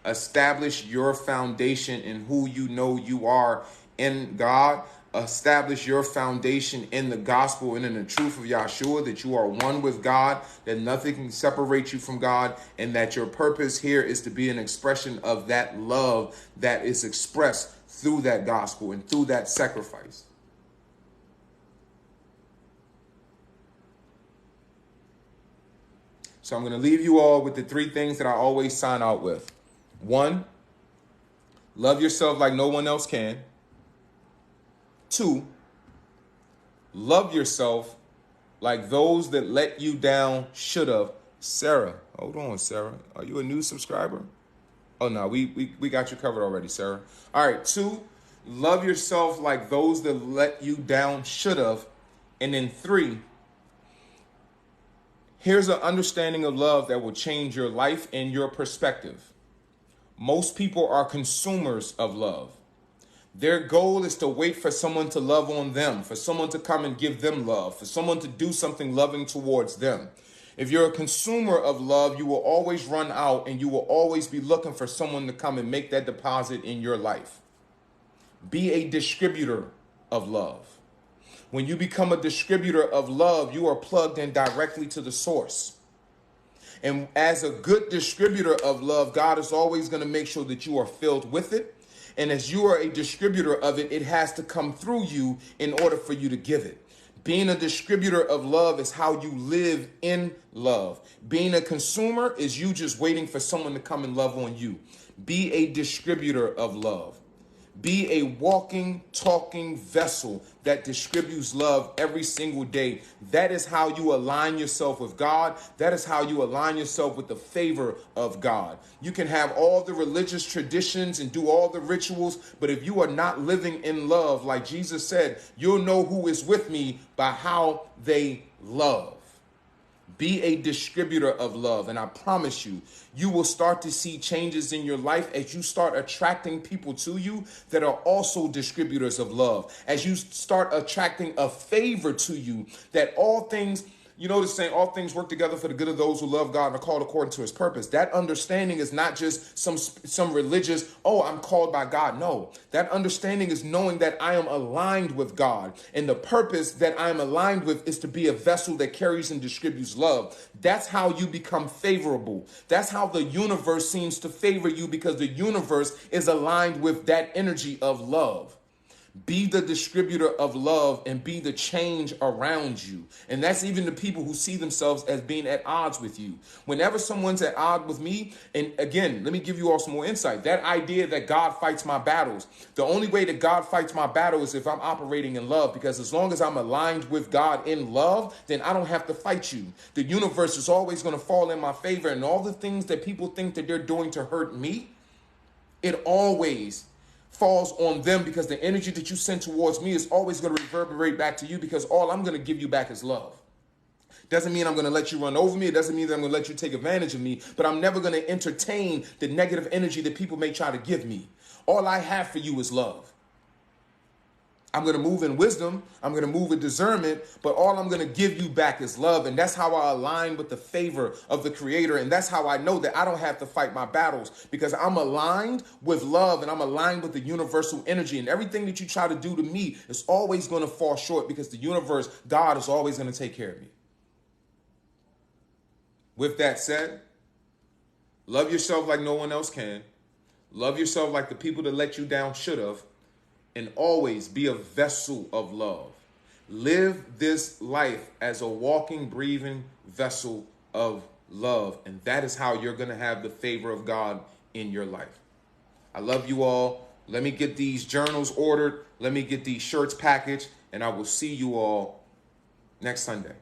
Establish your foundation in who you know you are in God. Establish your foundation in the gospel and in the truth of Yahshua, that you are one with God, that nothing can separate you from God, and that your purpose here is to be an expression of that love that is expressed through that gospel and through that sacrifice. So I'm going to leave you all with the three things that I always sign out with. 1, love yourself like no one else can. 2, love yourself like those that let you down should have. Sarah, hold on, Sarah. Are you a new subscriber? Oh, no, we got you covered already, Sarah. All right, 2, love yourself like those that let you down should have. And then 3, here's an understanding of love that will change your life and your perspective. Most people are consumers of love. Their goal is to wait for someone to love on them, for someone to come and give them love, for someone to do something loving towards them. If you're a consumer of love, you will always run out and you will always be looking for someone to come and make that deposit in your life. Be a distributor of love. When you become a distributor of love, you are plugged in directly to the source. And as a good distributor of love, God is always going to make sure that you are filled with it. And as you are a distributor of it, it has to come through you in order for you to give it. Being a distributor of love is how you live in love. Being a consumer is you just waiting for someone to come and love on you. Be a distributor of love. Be a walking, talking vessel that distributes love every single day. That is how you align yourself with God. That is how you align yourself with the favor of God. You can have all the religious traditions and do all the rituals, but if you are not living in love, like Jesus said, you'll know who is with me by how they love. Be a distributor of love. And I promise you, you will start to see changes in your life as you start attracting people to you that are also distributors of love. As you start attracting a favor to you, that all things, you know the saying, all things work together for the good of those who love God and are called according to his purpose. That understanding is not just some religious, oh, I'm called by God. No, that understanding is knowing that I am aligned with God. And the purpose that I am aligned with is to be a vessel that carries and distributes love. That's how you become favorable. That's how the universe seems to favor you, because the universe is aligned with that energy of love. Be the distributor of love and be the change around you. And that's even the people who see themselves as being at odds with you. Whenever someone's at odds with me, and again, let me give you all some more insight. That idea that God fights my battles, the only way that God fights my battle is if I'm operating in love, because as long as I'm aligned with God in love, then I don't have to fight you. The universe is always going to fall in my favor, and all the things that people think that they're doing to hurt me, it always falls on them, because the energy that you send towards me is always going to reverberate back to you, because all I'm going to give you back is love. Doesn't mean I'm going to let you run over me. It doesn't mean that I'm going to let you take advantage of me, but I'm never going to entertain the negative energy that people may try to give me. All I have for you is love. I'm going to move in wisdom. I'm going to move in discernment, but all I'm going to give you back is love. And that's how I align with the favor of the Creator. And that's how I know that I don't have to fight my battles, because I'm aligned with love and I'm aligned with the universal energy. And everything that you try to do to me is always going to fall short, because the universe, God, is always going to take care of me. With that said, love yourself like no one else can. Love yourself like the people that let you down should have. And always be a vessel of love. Live this life as a walking, breathing vessel of love. And that is how you're going to have the favor of God in your life. I love you all. Let me get these journals ordered. Let me get these shirts packaged. And I will see you all next Sunday.